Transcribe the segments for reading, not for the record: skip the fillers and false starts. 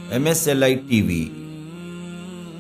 MSLI TV,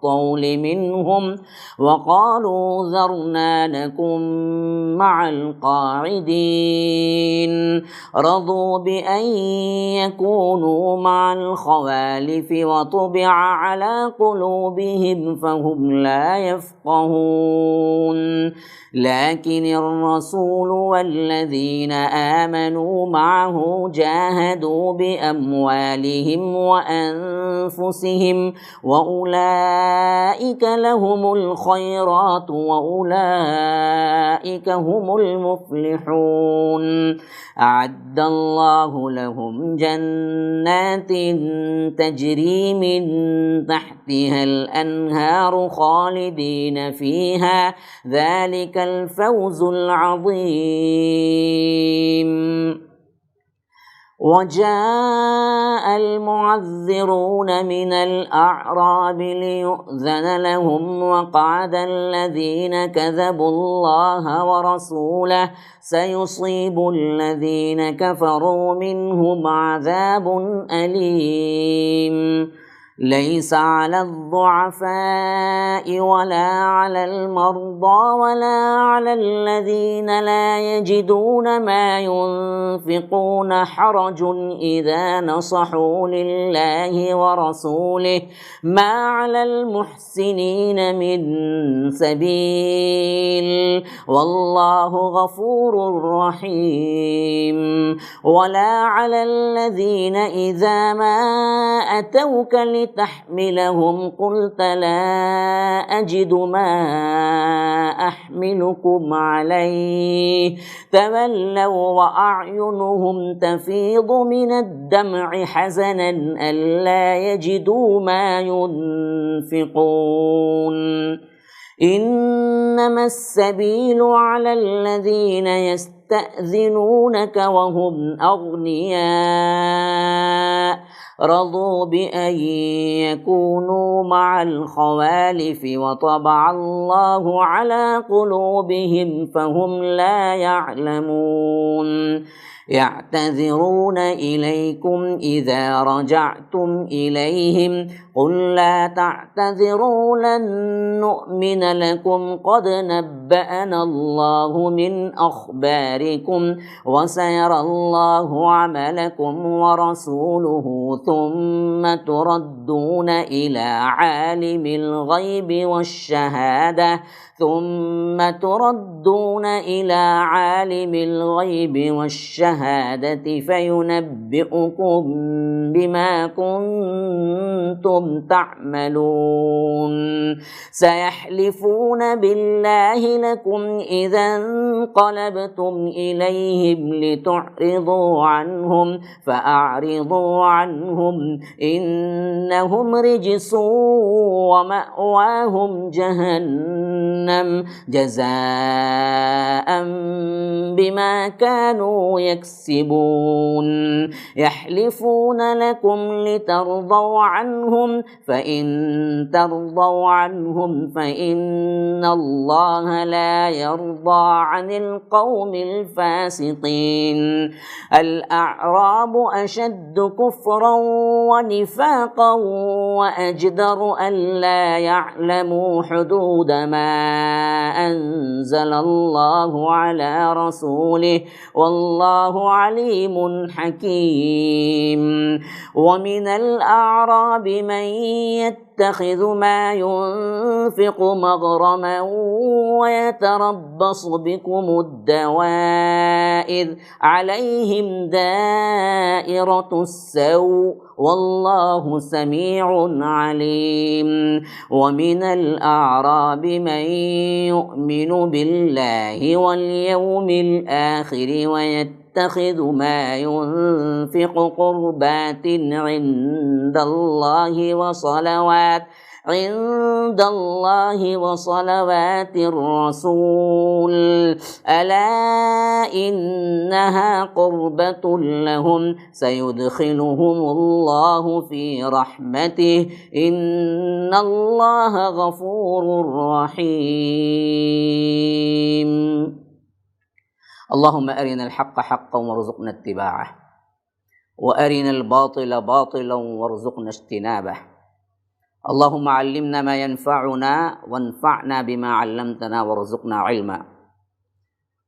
الطول منهم وقالوا ذرنا نكن مع القاعدين رضوا بأن يكونوا مع الخوالف وطبع على قلوبهم فهم لا يفقهون لكن الرسول والذين آمنوا معه جاهدوا بأموالهم وأنفسهم وأولئك لهم الخيرات وأولئك هم المفلحون أعد الله لهم جنات تجري من تحتها الأنهار خالدين فيها ذلك الفوز العظيم وجاء المعذرون من الأعراب ليؤذن لهم وقعد الذين كذبوا الله ورسوله سيصيب الذين كفروا منهم عذاب أليم ليس على الضعفاء ولا على المرضى ولا على الذين لا يجدون ما ينفقون حرج إذا نصحوا لله ورسوله ما على المحسنين من سبيل والله غفور رحيم ولا على الذين إذا ما أتوك تحملهم قلت لا أجد ما أحملكم عليه تولوا وأعينهم تفيض من الدمع حزنا ألا يجدوا ما ينفقون إنما السبيل على الذين يستأذنونك وهم أغنياء رضوا بأن يكونوا مع الخوالف وطبع الله على قلوبهم فهم لا يعلمون يعتذرون إليكم إذا رجعتم إليهم قل لا تعتذروا لن نؤمن لكم قد نبأنا الله من أخباركم وسيرى الله عملكم ورسوله ثم تردون إلى عالم الغيب والشهادة فينبئكم بما كنتم تعملون سيحلفون بالله لكم إذا انقلبتم إليهم لتعرضوا عنهم فأعرضوا عنهم إنهم رجس ومأواهم جهنم جزاء بما كانوا يكسبون يحلفون لكم لترضوا عنهم فإن ترضوا عنهم فإن الله لا يرضى عن القوم الفاسقين الأعراب أشد كفرا ونفاقا وأجدر ألا يعلموا حدود ما أنزل الله على رسوله والله عليم حكيم ومن الأعراب من يتخذ ما ينفق مغرما ويتربص بكم الدوائر عليهم دائرة السوء والله سميع عليم ومن الأعراب من يؤمن بالله واليوم الآخر ويتخذ ما ينفق قربات عند الله وصلوات الرسول ألا إنها قربة لهم سيدخلهم الله في رحمته إن الله غفور رحيم اللهم أرنا الحق حقا وارزقنا اتباعه وأرنا الباطل باطلا وارزقنا اجتنابه اللهم علمنا ما ينفعنا وانفعنا بما علمتنا وارزقنا علما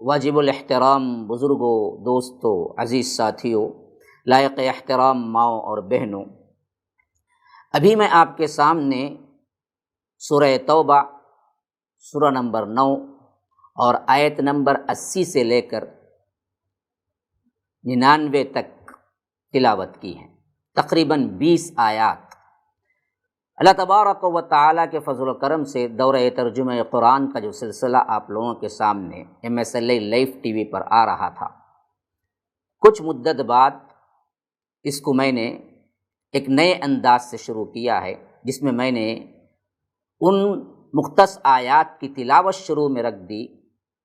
واجب الاحترام بزرگوں، دوستوں، عزیز ساتھیوں، لائق احترام ماؤں اور بہنوں، ابھی میں آپ کے سامنے سورہ توبہ سورہ نمبر 9 اور آیت نمبر 80 سے لے کر 99 تک تلاوت کی ہے، تقریباً 20 آیات۔ اللہ تبارک و تعالیٰ کے فضل و کرم سے دورہ ترجمہ قرآن کا جو سلسلہ آپ لوگوں کے سامنے MSLA لائیو ٹی وی پر آ رہا تھا، کچھ مدت بعد اس کو میں نے ایک نئے انداز سے شروع کیا ہے، جس میں میں نے ان مختص آیات کی تلاوت شروع میں رکھ دی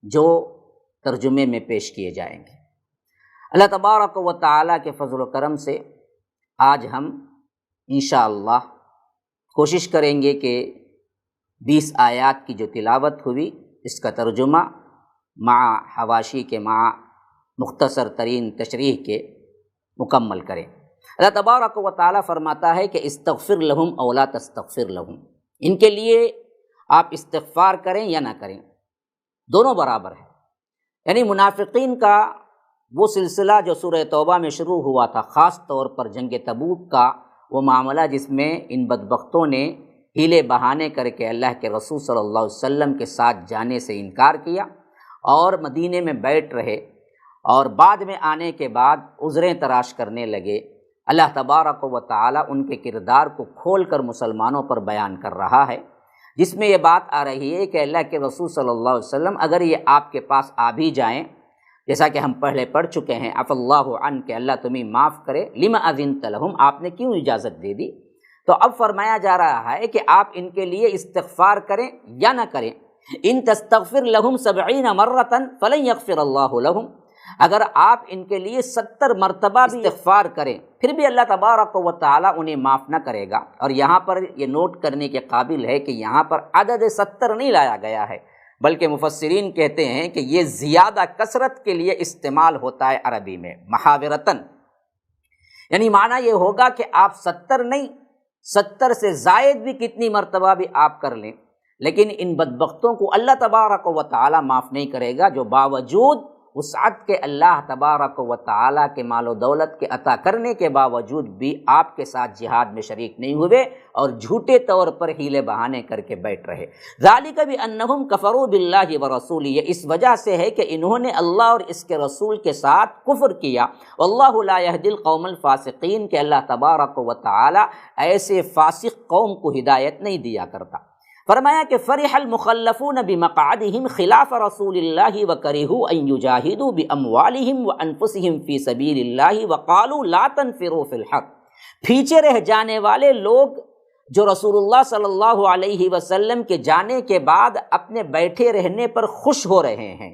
جو ترجمے میں پیش کیے جائیں گے۔ اللہ تبارک و تعالیٰ کے فضل و کرم سے آج ہم انشاءاللہ کوشش کریں گے کہ 20 آیات کی جو تلاوت ہوئی اس کا ترجمہ مع حواشی کے، مع مختصر ترین تشریح کے مکمل کریں۔ اللہ تبارک و تعالیٰ فرماتا ہے کہ استغفر لہم او لا تستغفر لہم، ان کے لیے آپ استغفار کریں یا نہ کریں، دونوں برابر ہیں۔ یعنی منافقین کا وہ سلسلہ جو سورہ توبہ میں شروع ہوا تھا، خاص طور پر جنگ تبوک کا وہ معاملہ، جس میں ان بدبختوں نے ہیلے بہانے کر کے اللہ کے رسول صلی اللہ علیہ وسلم کے ساتھ جانے سے انکار کیا اور مدینے میں بیٹھ رہے، اور بعد میں آنے کے بعد عذریں تراش کرنے لگے۔ اللہ تبارک و تعالی ان کے کردار کو کھول کر مسلمانوں پر بیان کر رہا ہے، جس میں یہ بات آ رہی ہے کہ اللہ کے رسول صلی اللہ علیہ وسلم اگر یہ آپ کے پاس آ بھی جائیں، جیسا کہ ہم پہلے پڑھ چکے ہیں، عفا اللہ عنک، کہ اللہ تمہیں معاف کرے، لما اذنت لہم، آپ نے کیوں اجازت دے دی؟ تو اب فرمایا جا رہا ہے کہ آپ ان کے لیے استغفار کریں یا نہ کریں۔ ان تستغفر لہم 70 مرۃ فلن یغفر اللہ لہم، اگر آپ ان کے لیے 70 مرتبہ بھی استغفار کریں پھر بھی اللہ تبارک و تعالیٰ انہیں معاف نہ کرے گا۔ اور یہاں پر یہ نوٹ کرنے کے قابل ہے کہ یہاں پر عدد 70 نہیں لایا گیا ہے، بلکہ مفسرین کہتے ہیں کہ یہ زیادہ کثرت کے لیے استعمال ہوتا ہے عربی میں محاورتاً، یعنی معنی یہ ہوگا کہ آپ 70 نہیں، 70 سے زائد بھی کتنی مرتبہ بھی آپ کر لیں، لیکن ان بدبختوں کو اللہ تبارک و تعالیٰ معاف نہیں کرے گا، جو باوجود وسعت کے اللہ تبارک و تعالیٰ کے مال و دولت کے عطا کرنے کے باوجود بھی آپ کے ساتھ جہاد میں شریک نہیں ہوئے اور جھوٹے طور پر ہیلے بہانے کر کے بیٹھ رہے۔ ذالک بانہم کفروا باللہ ورسولہ، یہ اس وجہ سے ہے کہ انہوں نے اللہ اور اس کے رسول کے ساتھ کفر کیا۔ واللہ لا یہدی القوم الفاسقین، کہ اللہ تبارک و تعالی ایسے فاسق قوم کو ہدایت نہیں دیا کرتا۔ فرمایا کہ فرح المخلفون بمقعدہم خلاف رسول اللہ وکرہوا ان یجاہدوا باموالہم وانفسہم فی سبیل اللہ وقالوا لا تنفروا فی الحر، پیچھے رہ جانے والے لوگ جو رسول اللہ صلی اللہ علیہ وسلم کے جانے کے بعد اپنے بیٹھے رہنے پر خوش ہو رہے ہیں،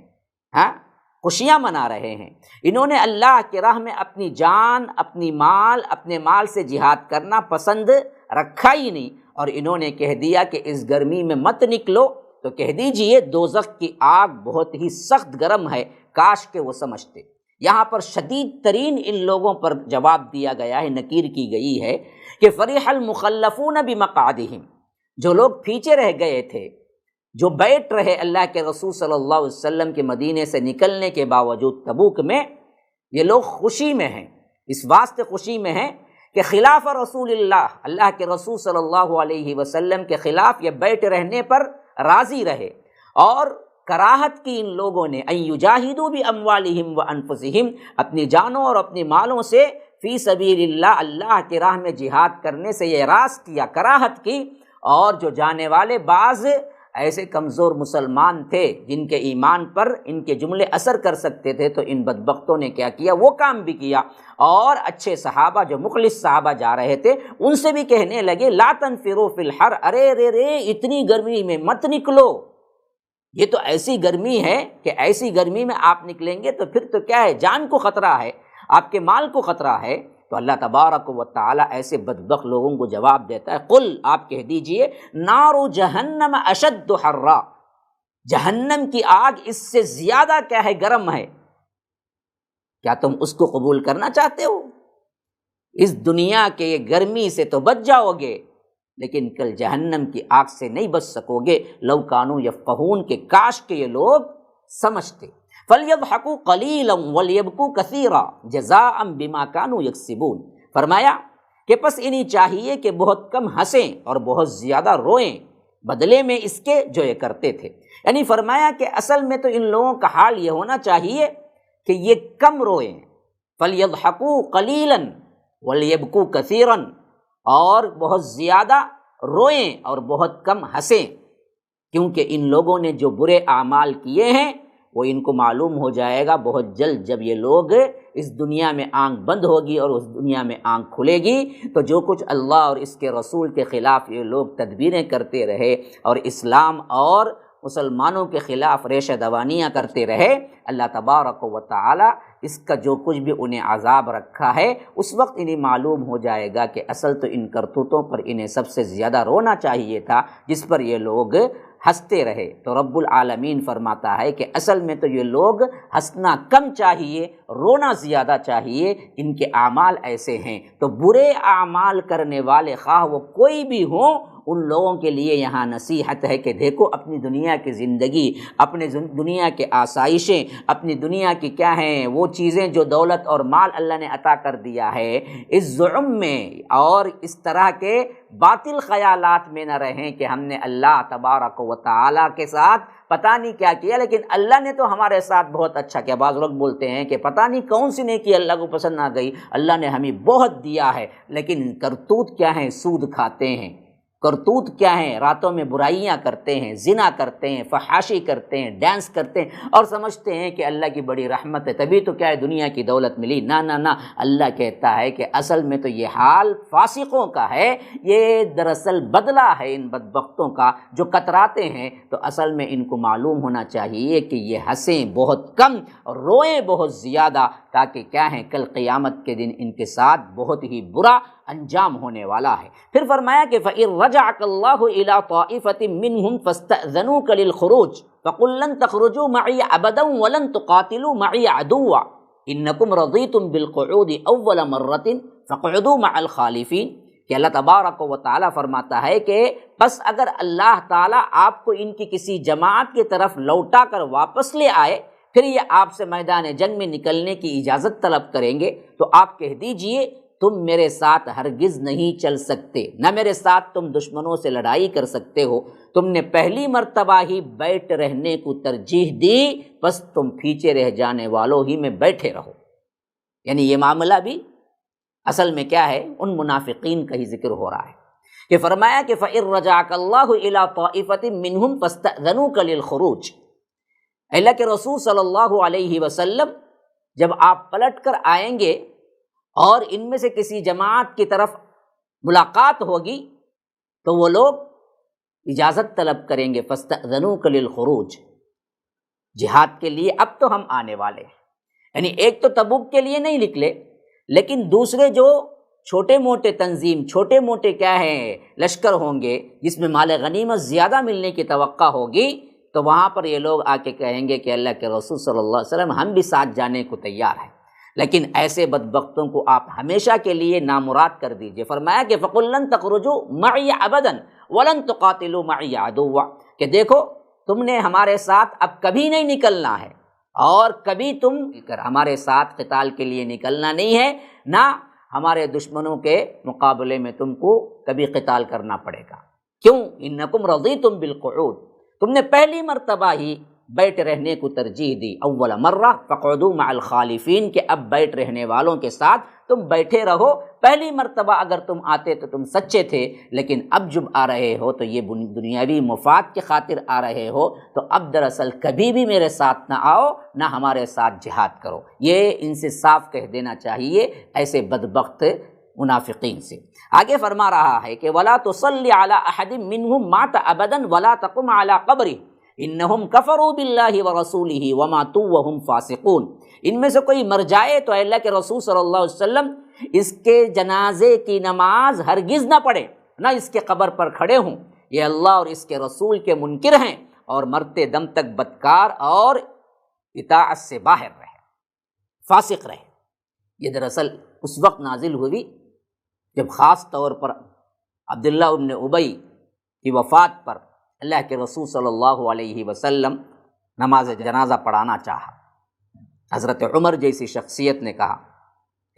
خوشیاں منا رہے ہیں، انہوں نے اللہ کی راہ میں اپنی جان، اپنے مال سے جہاد کرنا پسند رکھا ہی نہیں، اور انہوں نے کہہ دیا کہ اس گرمی میں مت نکلو، تو کہہ دیجئے دوزخ کی آگ بہت ہی سخت گرم ہے، کاش کہ وہ سمجھتے۔ یہاں پر شدید ترین ان لوگوں پر جواب دیا گیا ہے، نکیر کی گئی ہے کہ فرح المخلفون بمقعدہم، جو لوگ پیچھے رہ گئے تھے، جو بیٹھ رہے اللہ کے رسول صلی اللہ علیہ وسلم کے مدینے سے نکلنے کے باوجود تبوک میں، یہ لوگ خوشی میں ہیں، اس واسطے خوشی میں ہیں کہ خلاف رسول اللہ کے رسول صلی اللہ علیہ وسلم کے خلاف یہ بیٹھ رہنے پر راضی رہے، اور کراہت کی ان لوگوں نے ان یجاہدوا باموالہم وانفسہم، اپنی جانوں اور اپنی مالوں سے فی سبیل اللہ، اللہ کی راہ میں جہاد کرنے سے یہ اعراض کیا، کراہت کی۔ اور جو جانے والے بعض ایسے کمزور مسلمان تھے جن کے ایمان پر ان کے جملے اثر کر سکتے تھے، تو ان بدبختوں نے کیا کیا، وہ کام بھی کیا، اور اچھے صحابہ جو مخلص صحابہ جا رہے تھے ان سے بھی کہنے لگے لا تنفروا فی الحر، ارے رے اتنی گرمی میں مت نکلو، یہ تو ایسی گرمی ہے کہ ایسی گرمی میں آپ نکلیں گے تو پھر تو کیا ہے، جان کو خطرہ ہے، آپ کے مال کو خطرہ ہے۔ تو اللہ تبارک و تعالی ایسے بدبخت لوگوں کو جواب دیتا ہے، قل، آپ کہہ دیجئے، نار جہنم اشد حرا، جہنم کی آگ اس سے زیادہ کیا ہے، گرم ہے، کیا تم اس کو قبول کرنا چاہتے ہو؟ اس دنیا کے یہ گرمی سے تو بچ جاؤ گے، لیکن کل جہنم کی آگ سے نہیں بچ سکو گے۔ لو کانوا یفقہون، کہ کاش کہ یہ لوگ سمجھتے۔ فَلْيَضْحَكُوا قَلِيلًا وَلْيَبْكُوا كَثِيرًا جَزَاءً بِمَا كَانُوا يَكْسِبُونَ، فرمایا کہ پس انہیں چاہیے کہ بہت کم ہنسیں اور بہت زیادہ روئیں بدلے میں اس کے جو یہ کرتے تھے۔ یعنی فرمایا کہ اصل میں تو ان لوگوں کا حال یہ ہونا چاہیے کہ یہ کم روئیں، فَلْيَضْحَكُوا قَلِيلًا وَلْيَبْكُوا كَثِيرًا، اور بہت زیادہ روئیں اور بہت کم ہنسیں، کیونکہ ان لوگوں نے جو برے اعمال کیے ہیں وہ ان کو معلوم ہو جائے گا بہت جلد۔ جب یہ لوگ اس دنیا میں آنکھ بند ہوگی اور اس دنیا میں آنکھ کھلے گی تو جو کچھ اللہ اور اس کے رسول کے خلاف یہ لوگ تدبیریں کرتے رہے اور اسلام اور مسلمانوں کے خلاف ریشہ دوانیاں کرتے رہے، اللہ تبارک و تعالی اس کا جو کچھ بھی انہیں عذاب رکھا ہے اس وقت انہیں معلوم ہو جائے گا کہ اصل تو ان کرتوتوں پر انہیں سب سے زیادہ رونا چاہیے تھا جس پر یہ لوگ ہنستے رہے۔ تو رب العالمین فرماتا ہے کہ اصل میں تو یہ لوگ ہنسنا کم چاہیے، رونا زیادہ چاہیے، ان کے اعمال ایسے ہیں۔ تو برے اعمال کرنے والے خواہ وہ کوئی بھی ہوں، ان لوگوں کے لیے یہاں نصیحت ہے کہ دیکھو اپنی دنیا کی زندگی، اپنے دنیا کے آسائشیں، اپنی دنیا کی کیا ہیں وہ چیزیں جو دولت اور مال اللہ نے عطا کر دیا ہے، اس زعم میں اور اس طرح کے باطل خیالات میں نہ رہیں کہ ہم نے اللہ تبارک و تعالیٰ کے ساتھ پتہ نہیں کیا کیا، لیکن اللہ نے تو ہمارے ساتھ بہت اچھا کیا۔ بعض لوگ بولتے ہیں کہ پتہ نہیں کون سی نیکی اللہ کو پسند نہ گئی، اللہ نے ہمیں بہت دیا ہے، لیکن کرتوت کیا ہیں؟ سود کھاتے ہیں، کرتوت کیا ہیں؟ راتوں میں برائیاں کرتے ہیں، زنا کرتے ہیں، فحاشی کرتے ہیں، ڈانس کرتے ہیں اور سمجھتے ہیں کہ اللہ کی بڑی رحمت ہے تبھی تو کیا ہے دنیا کی دولت ملی۔ نہ نہ نہ، اللہ کہتا ہے کہ اصل میں تو یہ حال فاسقوں کا ہے، یہ دراصل بدلہ ہے ان بدبختوں کا جو کتراتے ہیں۔ تو اصل میں ان کو معلوم ہونا چاہیے کہ یہ ہنسیں بہت کم اور روئیں بہت زیادہ، تاکہ کیا ہیں کل قیامت کے دن ان کے ساتھ بہت ہی برا انجام ہونے والا ہے۔ پھر فرمایا کہ فَإِن رَجَعَكَ اللَّهُ إِلَىٰ طَائِفَةٍ مِّنْهُمْ فَاسْتَأْذَنُوكَ لِلْخُرُوجِ فَقُل لَّن تَخْرُجُوا مَعِيَ أَبَدًا وَلَن تُقَاتِلُوا مَعِيَ عَدُوًّا إِنَّكُمْ رَضِيتُم بِالْقُعُودِ أَوَّلَ مَرَّةٍ فَاقْعُدُوا مَعَ الْخَالِفِينَ، کہ اللہ تبارک و تعالیٰ فرماتا ہے کہ پس اگر اللہ تعالیٰ آپ کو ان کی کسی جماعت کی طرف لوٹا کر واپس لے آئے، پھر یہ آپ سے میدان جنگ میں نکلنے کی اجازت طلب کریں گے تو آپ کہہ دیجئے تم میرے ساتھ ہرگز نہیں چل سکتے، نہ میرے ساتھ تم دشمنوں سے لڑائی کر سکتے ہو، تم نے پہلی مرتبہ ہی بیٹھ رہنے کو ترجیح دی، بس تم پیچھے رہ جانے والوں ہی میں بیٹھے رہو۔ یعنی یہ معاملہ بھی اصل میں کیا ہے ان منافقین کا ہی ذکر ہو رہا ہے کہ فرمایا کہ فَإِن رَجَعَكَ اللَّهُ إِلَىٰ طَائِفَةٍ مِّنْهُمْ فَاسْتَأْذَنُوكَ لِلْخُرُوجِ، اللہ کے رسول صلی اللہ علیہ وسلم جب آپ پلٹ کر آئیں گے اور ان میں سے کسی جماعت کی طرف ملاقات ہوگی تو وہ لوگ اجازت طلب کریں گے، فَاسْتَأْذَنُوكَ لِلْخُرُوجِ، جہاد کے لیے اب تو ہم آنے والے ہیں۔ یعنی ایک تو تبوک کے لیے نہیں نکلے، لیکن دوسرے جو چھوٹے موٹے تنظیم، چھوٹے موٹے کیا ہیں لشکر ہوں گے جس میں مال غنیمت زیادہ ملنے کی توقع ہوگی، تو وہاں پر یہ لوگ آ کے کہیں گے کہ اللہ کے رسول صلی اللہ علیہ وسلم ہم بھی ساتھ جانے کو تیار ہیں، لیکن ایسے بدبختوں کو آپ ہمیشہ کے لیے نامراد کر دیجئے۔ فرمایا کہ فَقُل لَّن تَخْرُجُوا مَعِيَ أَبَدًا وَلَن تُقَاتِلُوا مَعِيَ عَدُوًّا، کہ دیکھو تم نے ہمارے ساتھ اب کبھی نہیں نکلنا ہے اور کبھی تم ہمارے ساتھ قتال کے لیے نکلنا نہیں ہے، نہ ہمارے دشمنوں کے مقابلے میں تم کو کبھی قتال کرنا پڑے گا۔ کیوں؟ انکم رضیتم بالقعود، تم نے پہلی مرتبہ ہی بیٹھ رہنے کو ترجیح دی، اول مرہ فقعدوا مع الخالفین، کہ اب بیٹھ رہنے والوں کے ساتھ تم بیٹھے رہو۔ پہلی مرتبہ اگر تم آتے تو تم سچے تھے، لیکن اب جب آ رہے ہو تو یہ دنیاوی مفاد کی خاطر آ رہے ہو، تو اب دراصل کبھی بھی میرے ساتھ نہ آؤ، نہ ہمارے ساتھ جہاد کرو۔ یہ ان سے صاف کہہ دینا چاہیے ایسے بدبخت منافقین سے۔ آگے فرما رہا ہے کہ وَلَا تُصَلِّ عَلَىٰ أَحَدٍ مِّنْهُمْ مَاتَ أَبَدًا وَلَا تَقُمْ عَلَىٰ قَبْرِهِ انہم کفروا باللہ ورسولہ وماتوا وہم فاسقون، ان میں سے کوئی مر جائے تو اللہ کے رسول صلی اللہ علیہ وسلم اس کے جنازے کی نماز ہرگز نہ پڑھے، نہ اس کے قبر پر کھڑے ہوں، یہ اللہ اور اس کے رسول کے منکر ہیں اور مرتے دم تک بدکار اور اطاعت سے باہر رہے، فاسق رہے۔ یہ دراصل اس وقت نازل ہوئی جب خاص طور پر عبداللہ ابن ابی کی وفات پر اللہ کے رسول صلی اللہ علیہ وسلم نماز جنازہ پڑھانا چاہا، حضرت عمر جیسی شخصیت نے کہا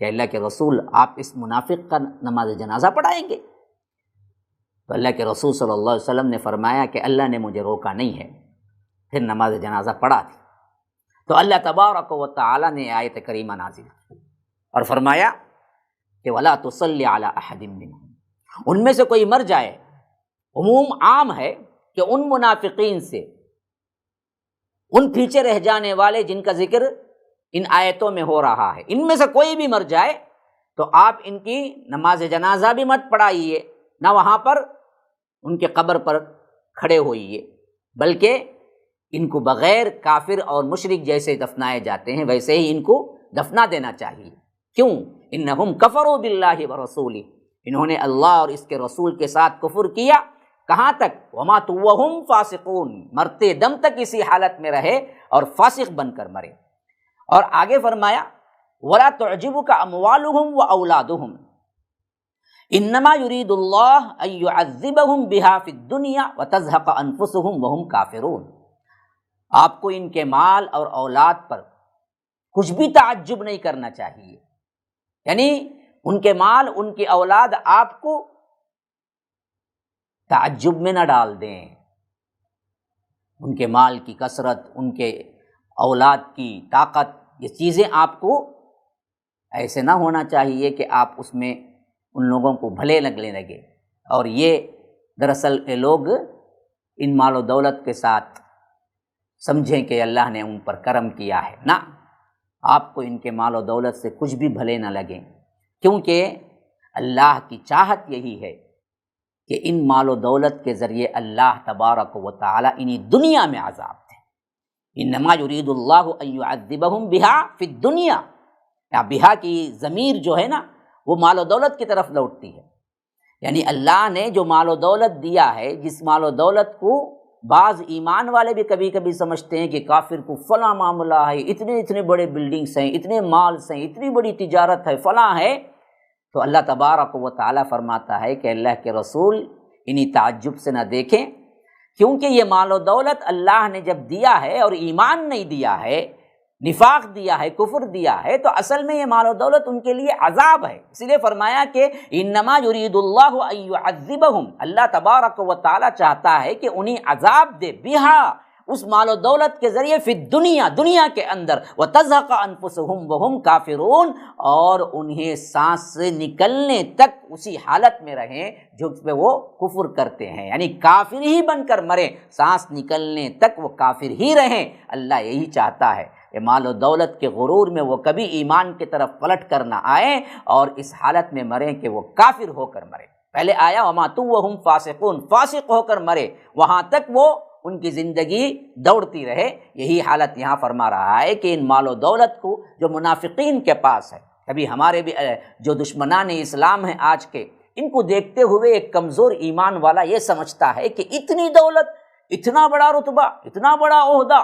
کہ اللہ کے رسول آپ اس منافق کا نماز جنازہ پڑھائیں گے؟ تو اللہ کے رسول صلی اللہ علیہ وسلم نے فرمایا کہ اللہ نے مجھے روکا نہیں ہے، پھر نماز جنازہ پڑھا تھی۔ تو اللہ تبارک و تعالی نے آیت کریمہ نازل کی اور فرمایا کہ وَلَا تُصَلِّ عَلَىٰ أَحَدٍ مِّنْهُمْ، ان میں سے کوئی مر جائے، عموم عام ہے کہ ان منافقین سے، ان پیچھے رہ جانے والے جن کا ذکر ان آیتوں میں ہو رہا ہے، ان میں سے کوئی بھی مر جائے تو آپ ان کی نماز جنازہ بھی مت پڑھائیے، نہ وہاں پر ان کے قبر پر کھڑے ہوئیے، بلکہ ان کو بغیر کافر اور مشرک جیسے دفنائے جاتے ہیں ویسے ہی ان کو دفنا دینا چاہیے۔ کیوں؟ انہم کفروا باللہ ورسولہ، انہوں نے اللہ اور اس کے رسول کے ساتھ کفر کیا۔ کہاں تک؟ وماتوا وہم فاسقون، مرتے دم تک اسی حالت میں رہے اور فاسق بن کر مرے۔ اور آگے فرمایا ولا تعجبک اموالہم واولادہم انما یرید اللہ ان یعذبہم بہا فی الدنیا وتزہق انفسہم وہم کافرون، آپ کو ان کے مال اور اولاد پر کچھ بھی تعجب نہیں کرنا چاہیے، یعنی ان کے مال، ان کی اولاد آپ کو تعجب میں نہ ڈال دیں۔ ان کے مال کی کثرت، ان کے اولاد کی طاقت، یہ چیزیں آپ کو ایسے نہ ہونا چاہیے کہ آپ اس میں ان لوگوں کو بھلے لگنے لگے، اور یہ دراصل یہ لوگ ان مال و دولت کے ساتھ سمجھیں کہ اللہ نے ان پر کرم کیا ہے۔ نہ، آپ کو ان کے مال و دولت سے کچھ بھی بھلے نہ لگیں، کیونکہ اللہ کی چاہت یہی ہے کہ ان مال و دولت کے ذریعے اللہ تبارک و تعالی انہی دنیا میں عذاب دے۔ انما یرید اللہ ان یعذبہم بہا فی الدنیا، بہا کی ضمیر جو ہے نا وہ مال و دولت کی طرف لوٹتی ہے، یعنی اللہ نے جو مال و دولت دیا ہے، جس مال و دولت کو بعض ایمان والے بھی کبھی کبھی سمجھتے ہیں کہ کافر کو فلاں معاملہ ہے، اتنے بڑے بلڈنگز ہیں، اتنے مالز ہیں، اتنی بڑی تجارت ہے، فلاں ہے، تو اللہ تبارک و تعالیٰ فرماتا ہے کہ اللہ کے رسول انہی تعجب سے نہ دیکھیں، کیونکہ یہ مال و دولت اللہ نے جب دیا ہے اور ایمان نہیں دیا ہے، نفاق دیا ہے، کفر دیا ہے، تو اصل میں یہ مال و دولت ان کے لیے عذاب ہے۔ اس لیے فرمایا کہ انما یرید اللہ ان یعذبہم، اللہ تبارک و تعالیٰ چاہتا ہے کہ انہیں عذاب دے، بہا، اس مال و دولت کے ذریعے، فی الدنیا، دنیا کے اندر، وتزہق انفسہم وہم کافرون، اور انہیں سانس سے نکلنے تک اسی حالت میں رہیں جو پہ وہ کفر کرتے ہیں، یعنی کافر ہی بن کر مریں، سانس نکلنے تک وہ کافر ہی رہیں۔ اللہ یہی چاہتا ہے کہ مال و دولت کے غرور میں وہ کبھی ایمان کی طرف پلٹ کر نہ آئیں اور اس حالت میں مریں کہ وہ کافر ہو کر مرے۔ پہلے آیا وماتوا وہم فاسقون، فاسق ہو کر مرے، وہاں تک وہ ان کی زندگی دوڑتی رہے۔ یہی حالت یہاں فرما رہا ہے کہ ان مال و دولت کو جو منافقین کے پاس ہے، کبھی ہمارے بھی جو دشمنان اسلام ہیں آج کے، ان کو دیکھتے ہوئے ایک کمزور ایمان والا یہ سمجھتا ہے کہ اتنی دولت، اتنا بڑا رتبہ، اتنا بڑا عہدہ،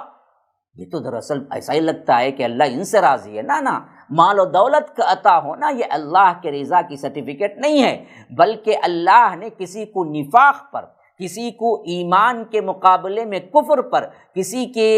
یہ تو دراصل ایسا ہی لگتا ہے کہ اللہ ان سے راضی ہے۔ نہ، مال و دولت کا عطا ہونا یہ اللہ کے رضا کی سرٹیفکیٹ نہیں ہے، بلکہ اللہ نے کسی کو نفاق پر، کسی کو ایمان کے مقابلے میں کفر پر، کسی کے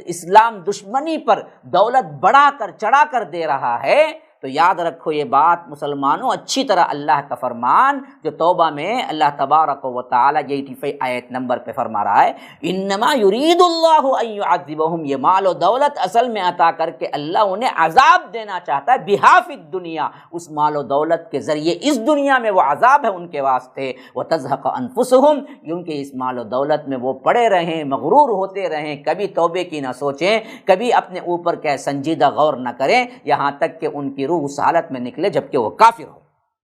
اسلام دشمنی پر دولت بڑھا کر چڑھا کر دے رہا ہے، تو یاد رکھو یہ بات مسلمانوں اچھی طرح، اللہ کا فرمان جو توبہ میں اللہ تبارک و تعالیٰ 85 آیت نمبر پہ فرما رہا ہے، انما یرید اللہ ان یعذبہم، یہ مال و دولت اصل میں عطا کر کے اللہ انہیں عذاب دینا چاہتا ہے، بہا فی الدنیا، اس مال و دولت کے ذریعے اس دنیا میں وہ عذاب ہے ان کے واسطے، وتزہق انفسہم، کیونکہ اس مال و دولت میں وہ پڑے رہیں، مغرور ہوتے رہیں، کبھی توبے کی نہ سوچیں، کبھی اپنے اوپر کیا سنجیدہ غور نہ کریں، یہاں تک کہ ان کی روح اس حالت میں نکلے جبکہ وہ کافر ہو۔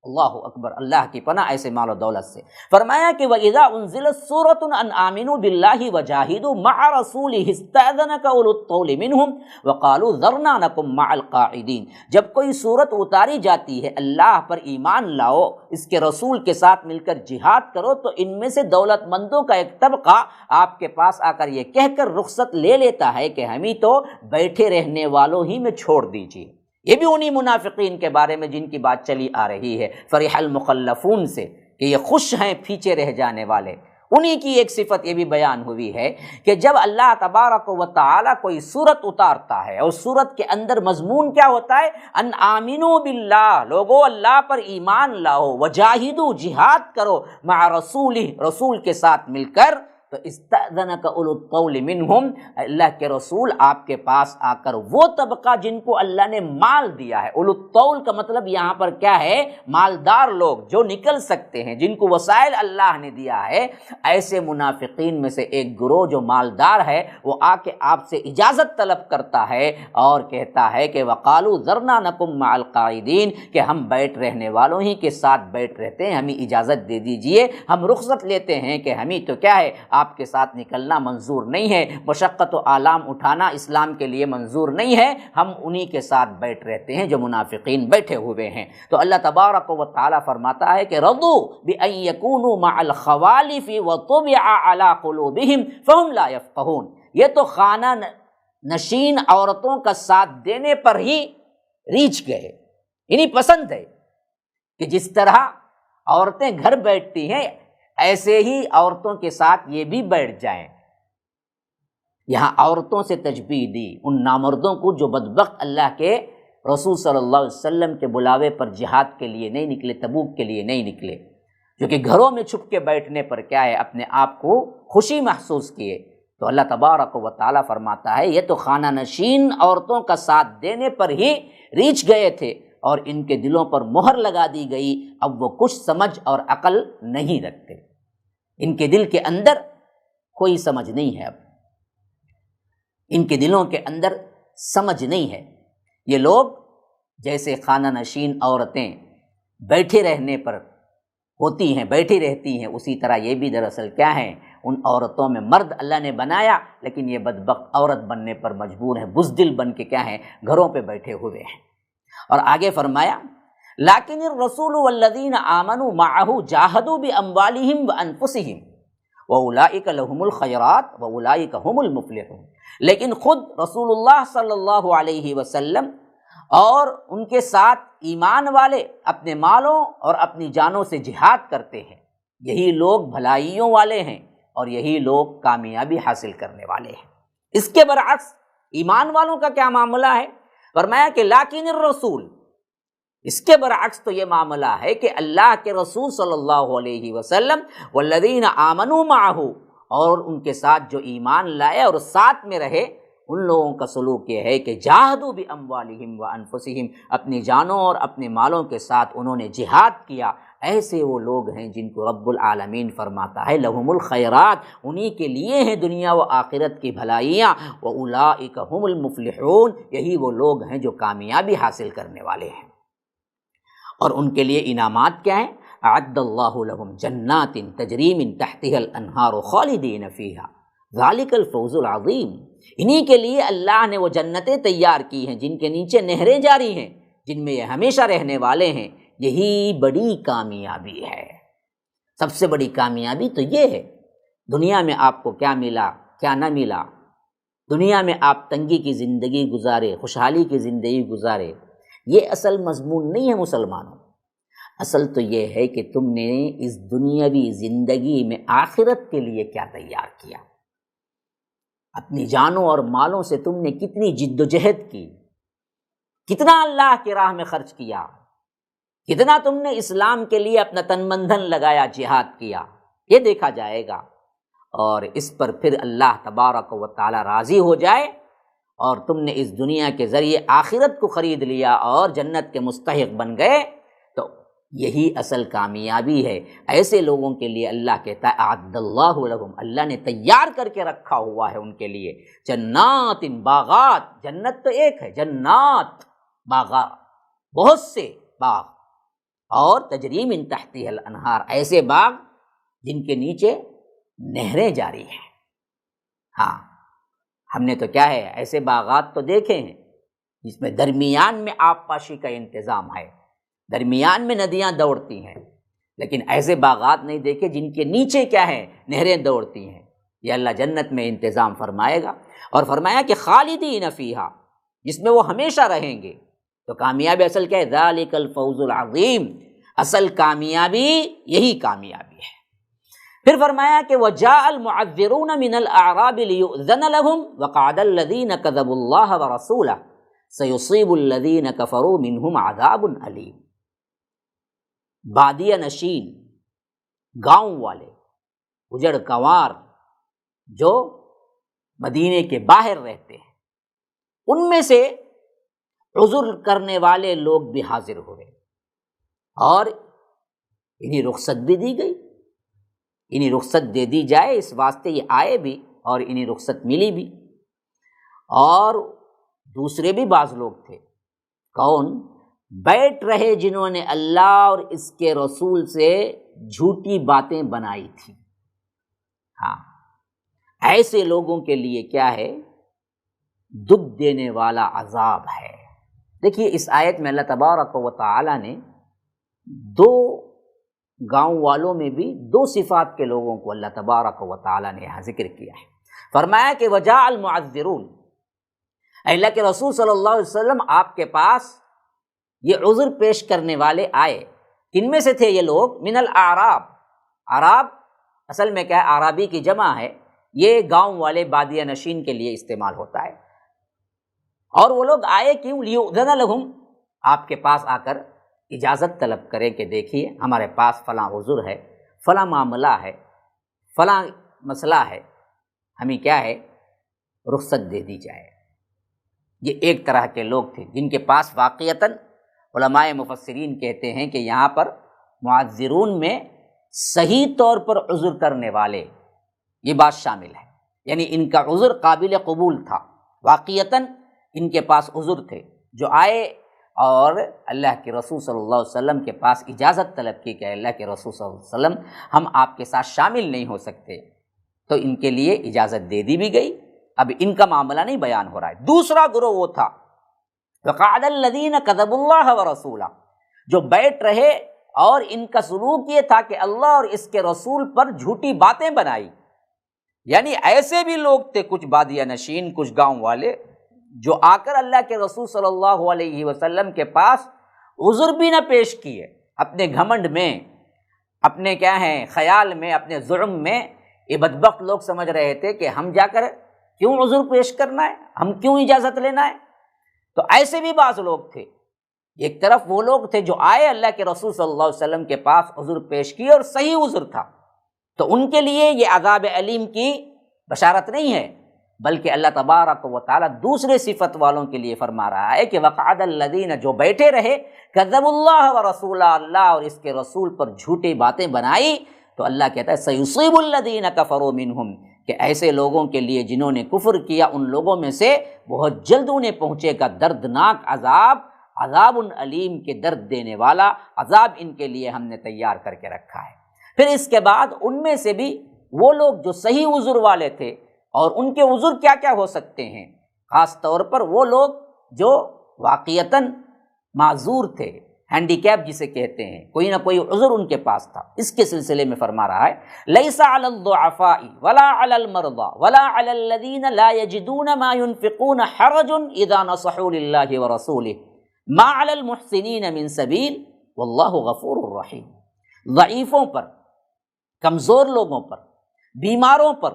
اللہ اکبر، اللہ کی پناہ ایسے مال و دولت سے۔ فرمایا کہ وَإِذَا أُنزِلَتْ سُورَةٌ أَنْ آمِنُوا بِاللَّهِ وَجَاهِدُوا مَعَ رَسُولِهِ اسْتَأْذَنَكَ أُولُو الطَّوْلِ مِنْهُمْ وَقَالُوا ذَرْنَا نَكُن مَعَ الْقَاعِدِينَ، جب کوئی صورت اتاری جاتی ہے اللہ پر ایمان لاؤ، اس کے رسول کے ساتھ مل کر جہاد کرو، تو ان میں سے دولت مندوں کا ایک طبقہ آپ کے پاس آ کر یہ کہہ کر رخصت لے لیتا ہے کہ ہمیں تو بیٹھے رہنے والوں ہی میں چھوڑ دیجیے۔ یہ بھی انہی منافقین کے بارے میں جن کی بات چلی آ رہی ہے، فرح المخلفون سے، کہ یہ خوش ہیں پیچھے رہ جانے والے، انہی کی ایک صفت یہ بھی بیان ہوئی ہے کہ جب اللہ تبارک و تعالی کوئی صورت اتارتا ہے اور صورت کے اندر مضمون کیا ہوتا ہے، ان آمنو باللہ، لوگو اللہ پر ایمان لاؤ، وجاہدو، جہاد کرو، مع رسولہ، رسول کے ساتھ مل کر، تو استأذنک اولو الطول منہم، اللہ کے رسول آپ کے پاس آ کر وہ طبقہ جن کو اللہ نے مال دیا ہے، اولو الطول کا مطلب یہاں پر کیا ہے، مالدار لوگ جو نکل سکتے ہیں، جن کو وسائل اللہ نے دیا ہے، ایسے منافقین میں سے ایک گروہ جو مالدار ہے وہ آ کے آپ سے اجازت طلب کرتا ہے اور کہتا ہے کہ وقالوا ذرنا نکم مع القاعدین، کہ ہم بیٹھ رہنے والوں ہی کے ساتھ بیٹھ رہتے ہیں، ہمیں اجازت دے دیجئے، ہم رخصت لیتے ہیں کہ ہمیں تو کیا ہے آپ کے ساتھ نکلنا منظور نہیں ہے، مشقت و آلام اٹھانا اسلام کے لیے منظور نہیں ہے، ہم انہی کے ساتھ بیٹھ رہتے ہیں جو منافقین بیٹھے ہوئے ہیں۔ تو اللہ تبارک و تعالی فرماتا ہے کہ رضوا بأن يكونوا مع الخوالف وطبع على قلوبهم فهم لا يفقهون، یہ تو خانہ نشین عورتوں کا ساتھ دینے پر ہی ریچھ گئے، یعنی پسند ہے کہ جس طرح عورتیں گھر بیٹھتی ہیں ایسے ہی عورتوں کے ساتھ یہ بھی بیٹھ جائیں۔ یہاں عورتوں سے تشبیہ دی ان نامردوں کو جو بدبخت اللہ کے رسول صلی اللہ علیہ وسلم کے بلاوے پر جہاد کے لیے نہیں نکلے، تبوک کے لیے نہیں نکلے، جو کہ گھروں میں چھپ کے بیٹھنے پر کیا ہے اپنے آپ کو خوشی محسوس کیے۔ تو اللہ تبارک و تعالیٰ فرماتا ہے یہ تو خانہ نشین عورتوں کا ساتھ دینے پر ہی ریچھ گئے تھے اور ان کے دلوں پر مہر لگا دی گئی، اب وہ کچھ سمجھ اور عقل نہیں رکھتے، ان کے دل کے اندر کوئی سمجھ نہیں ہے، اب ان کے دلوں کے اندر سمجھ نہیں ہے۔ یہ لوگ جیسے خانہ نشین عورتیں بیٹھے رہنے پر ہوتی ہیں، بیٹھی رہتی ہیں، اسی طرح یہ بھی دراصل کیا ہیں، ان عورتوں میں مرد اللہ نے بنایا لیکن یہ بدبخت عورت بننے پر مجبور ہیں، بزدل بن کے کیا ہیں گھروں پہ بیٹھے ہوئے ہیں۔ اور آگے فرمایا لیکن الرسول والذین آمنوا معہ جاہدوا باموالہم وانفسہم واولئک لہم الخیرات واولئک هم المفلحون، لیکن خود رسول اللہ صلی اللہ علیہ وسلم اور ان کے ساتھ ایمان والے اپنے مالوں اور اپنی جانوں سے جہاد کرتے ہیں، یہی لوگ بھلائیوں والے ہیں اور یہی لوگ کامیابی حاصل کرنے والے ہیں۔ اس کے برعکس ایمان والوں کا کیا معاملہ ہے؟ فرمایا کہ لیکن الرسول، اس کے برعکس تو یہ معاملہ ہے کہ اللہ کے رسول صلی اللہ علیہ وسلم والذین آمنوا معہ، اور ان کے ساتھ جو ایمان لائے اور ساتھ میں رہے، ان لوگوں کا سلوک یہ ہے کہ جاہدوا باموالہم وانفسہم، اپنی جانوں اور اپنے مالوں کے ساتھ انہوں نے جہاد کیا۔ ایسے وہ لوگ ہیں جن کو رب العالمین فرماتا ہے لہم الخیرات، انہی کے لیے ہیں دنیا و آخرت کی بھلائیاں، واولئک هم المفلحون، یہی وہ لوگ ہیں جو کامیابی حاصل کرنے والے ہیں۔ اور ان کے لیے انعامات کیا ہیں؟ اعد اللہ لہم جنات تجری من تحتها الانہار خالدین فیہا ذالک الفوز العظیم، انہی کے لیے اللہ نے وہ جنتیں تیار کی ہیں جن کے نیچے نہریں جاری ہیں، جن میں یہ ہمیشہ رہنے والے ہیں، یہی بڑی کامیابی ہے۔ سب سے بڑی کامیابی تو یہ ہے، دنیا میں آپ کو کیا ملا کیا نہ ملا، دنیا میں آپ تنگی کی زندگی گزارے، خوشحالی کی زندگی گزارے، یہ اصل مضمون نہیں ہے مسلمانوں۔ اصل تو یہ ہے کہ تم نے اس دنیاوی زندگی میں آخرت کے لیے کیا تیار کیا، اپنی جانوں اور مالوں سے تم نے کتنی جد و جہد کی، کتنا اللہ کی راہ میں خرچ کیا، کتنا تم نے اسلام کے لیے اپنا تن من دھن لگایا، جہاد کیا، یہ دیکھا جائے گا۔ اور اس پر پھر اللہ تبارک و تعالی راضی ہو جائے اور تم نے اس دنیا کے ذریعے آخرت کو خرید لیا اور جنت کے مستحق بن گئے، تو یہی اصل کامیابی ہے۔ ایسے لوگوں کے لیے اللہ کہتا ہے اعد اللہ لہم، اللہ نے تیار کر کے رکھا ہوا ہے ان کے لیے جنات، باغات، جنت تو ایک ہے، جنات باغات، بہت سے باغ، اور تجری من تحتها الانہار، ایسے باغ جن کے نیچے نہریں جاری ہیں۔ ہاں، ہم نے تو کیا ہے ایسے باغات تو دیکھے ہیں جس میں درمیان میں آب پاشی کا انتظام ہے، درمیان میں ندیاں دوڑتی ہیں، لیکن ایسے باغات نہیں دیکھے جن کے نیچے کیا ہے نہریں دوڑتی ہیں۔ یہ اللہ جنت میں انتظام فرمائے گا، اور فرمایا کہ خالدین فیہا، جس میں وہ ہمیشہ رہیں گے۔ تو کامیابی اصل کیا ہے؟ ذالک الفوز العظیم، اصل کامیابی یہی کامیابی ہے۔ پھر فرمایا کہ وجاء المعذرون من الاعراب لیؤذن لهم وقعد الذین کذبوا اللہ ورسولہ سیصیب الذین کفروا منہم عذاب علیم۔ بادیہ نشین، گاؤں والے، اجڑ کنوار جو مدینے کے باہر رہتے ہیں، ان میں سے عذر کرنے والے لوگ بھی حاضر ہوئے اور انہیں رخصت بھی دی گئی، انہیں رخصت دے دی جائے اس واسطے یہ آئے بھی اور انہیں رخصت ملی بھی۔ اور دوسرے بھی بعض لوگ تھے، کون؟ بیٹھ رہے جنہوں نے اللہ اور اس کے رسول سے جھوٹی باتیں بنائی تھی۔ ہاں، ایسے لوگوں کے لیے کیا ہے؟ دکھ دینے والا عذاب ہے۔ دیکھیے اس آیت میں اللہ تبارک و تعالی نے دو گاؤں والوں میں بھی دو صفات کے لوگوں کو اللہ تبارک و تعالی نے یہاں ذکر کیا ہے۔ فرمایا کہ وجاء المعذرون، اے اللہ کے رسول صلی اللہ علیہ وسلم آپ کے پاس یہ عذر پیش کرنے والے آئے۔ کن میں سے تھے یہ لوگ؟ من الاعراب۔ اعراب اصل میں کیا ہے؟ اعرابی کی جمع ہے، یہ گاؤں والے بادیہ نشین کے لیے استعمال ہوتا ہے۔ اور وہ لوگ آئے کیوں؟ لیؤذن لہم، آپ کے پاس آ کر اجازت طلب کریں کہ دیکھیے ہمارے پاس فلاں عذر ہے، فلاں معاملہ ہے، فلاں مسئلہ ہے، ہمیں کیا ہے؟ رخصت دے دی جائے۔ یہ ایک طرح کے لوگ تھے جن کے پاس واقعتاً علماء مفسرین کہتے ہیں کہ یہاں پر معذرون میں صحیح طور پر عذر کرنے والے یہ بات شامل ہے، یعنی ان کا عذر قابل قبول تھا، واقعتاً ان کے پاس عذر تھے، جو آئے اور اللہ کے رسول صلی اللہ علیہ وسلم کے پاس اجازت طلب کی کہ اللہ کے رسول صلی اللہ علیہ وسلم ہم آپ کے ساتھ شامل نہیں ہو سکتے، تو ان کے لیے اجازت دے دی بھی گئی۔ اب ان کا معاملہ نہیں بیان ہو رہا ہے۔ دوسرا گروہ وہ تھا وقعد الذین کذبوا اللہ ورسولہ، جو بیٹھ رہے اور ان کا سلوک یہ تھا کہ اللہ اور اس کے رسول پر جھوٹی باتیں بنائی۔ یعنی ایسے بھی لوگ تھے، کچھ بادیہ نشین، کچھ گاؤں والے، جو آ کر اللہ کے رسول صلی اللہ علیہ وسلم کے پاس عذر بھی نہ پیش کیے، اپنے گھمنڈ میں، اپنے کیا ہیں خیال میں، اپنے ظلم میں یہ بدبخت لوگ سمجھ رہے تھے کہ ہم جا کر کیوں عذر پیش کرنا ہے، ہم کیوں اجازت لینا ہے۔ تو ایسے بھی بعض لوگ تھے، ایک طرف وہ لوگ تھے جو آئے اللہ کے رسول صلی اللہ علیہ وسلم کے پاس عذر پیش کیے اور صحیح عذر تھا، تو ان کے لیے یہ عذاب علیم کی بشارت نہیں ہے، بلکہ اللہ تبارک و تعالیٰ دوسرے صفت والوں کے لیے فرما رہا ہے کہ وقعد الذین، جو بیٹھے رہے، کذبوا اللہ ورسولہ، اللہ اور اس کے رسول پر جھوٹی باتیں بنائی، تو اللہ کہتا ہے سیصیب الذین کفروا منہم، کہ ایسے لوگوں کے لیے جنہوں نے کفر کیا ان لوگوں میں سے بہت جلد انہیں پہنچے گا دردناک عذاب، عذاب علیم کے درد دینے والا عذاب ان کے لیے ہم نے تیار کر کے رکھا ہے۔ پھر اس کے بعد ان میں سے بھی وہ لوگ جو صحیح عذر والے تھے، اور ان کے عذر کیا کیا ہو سکتے ہیں، خاص طور پر وہ لوگ جو واقعتاً معذور تھے، ہینڈی کیپ جسے کہتے ہیں، کوئی نہ کوئی عذر ان کے پاس تھا، اس کے سلسلے میں فرما رہا ہے لیس علی الضعفاء ولا علی المرضى ولا علی الذین لا یجدون ما ينفقون حرج اذا نصحوا للہ ورسولہ ما علی المحسنین من سبیل واللہ غفور الرحیم۔ ضعیفوں پر، کمزور لوگوں پر، بیماروں پر،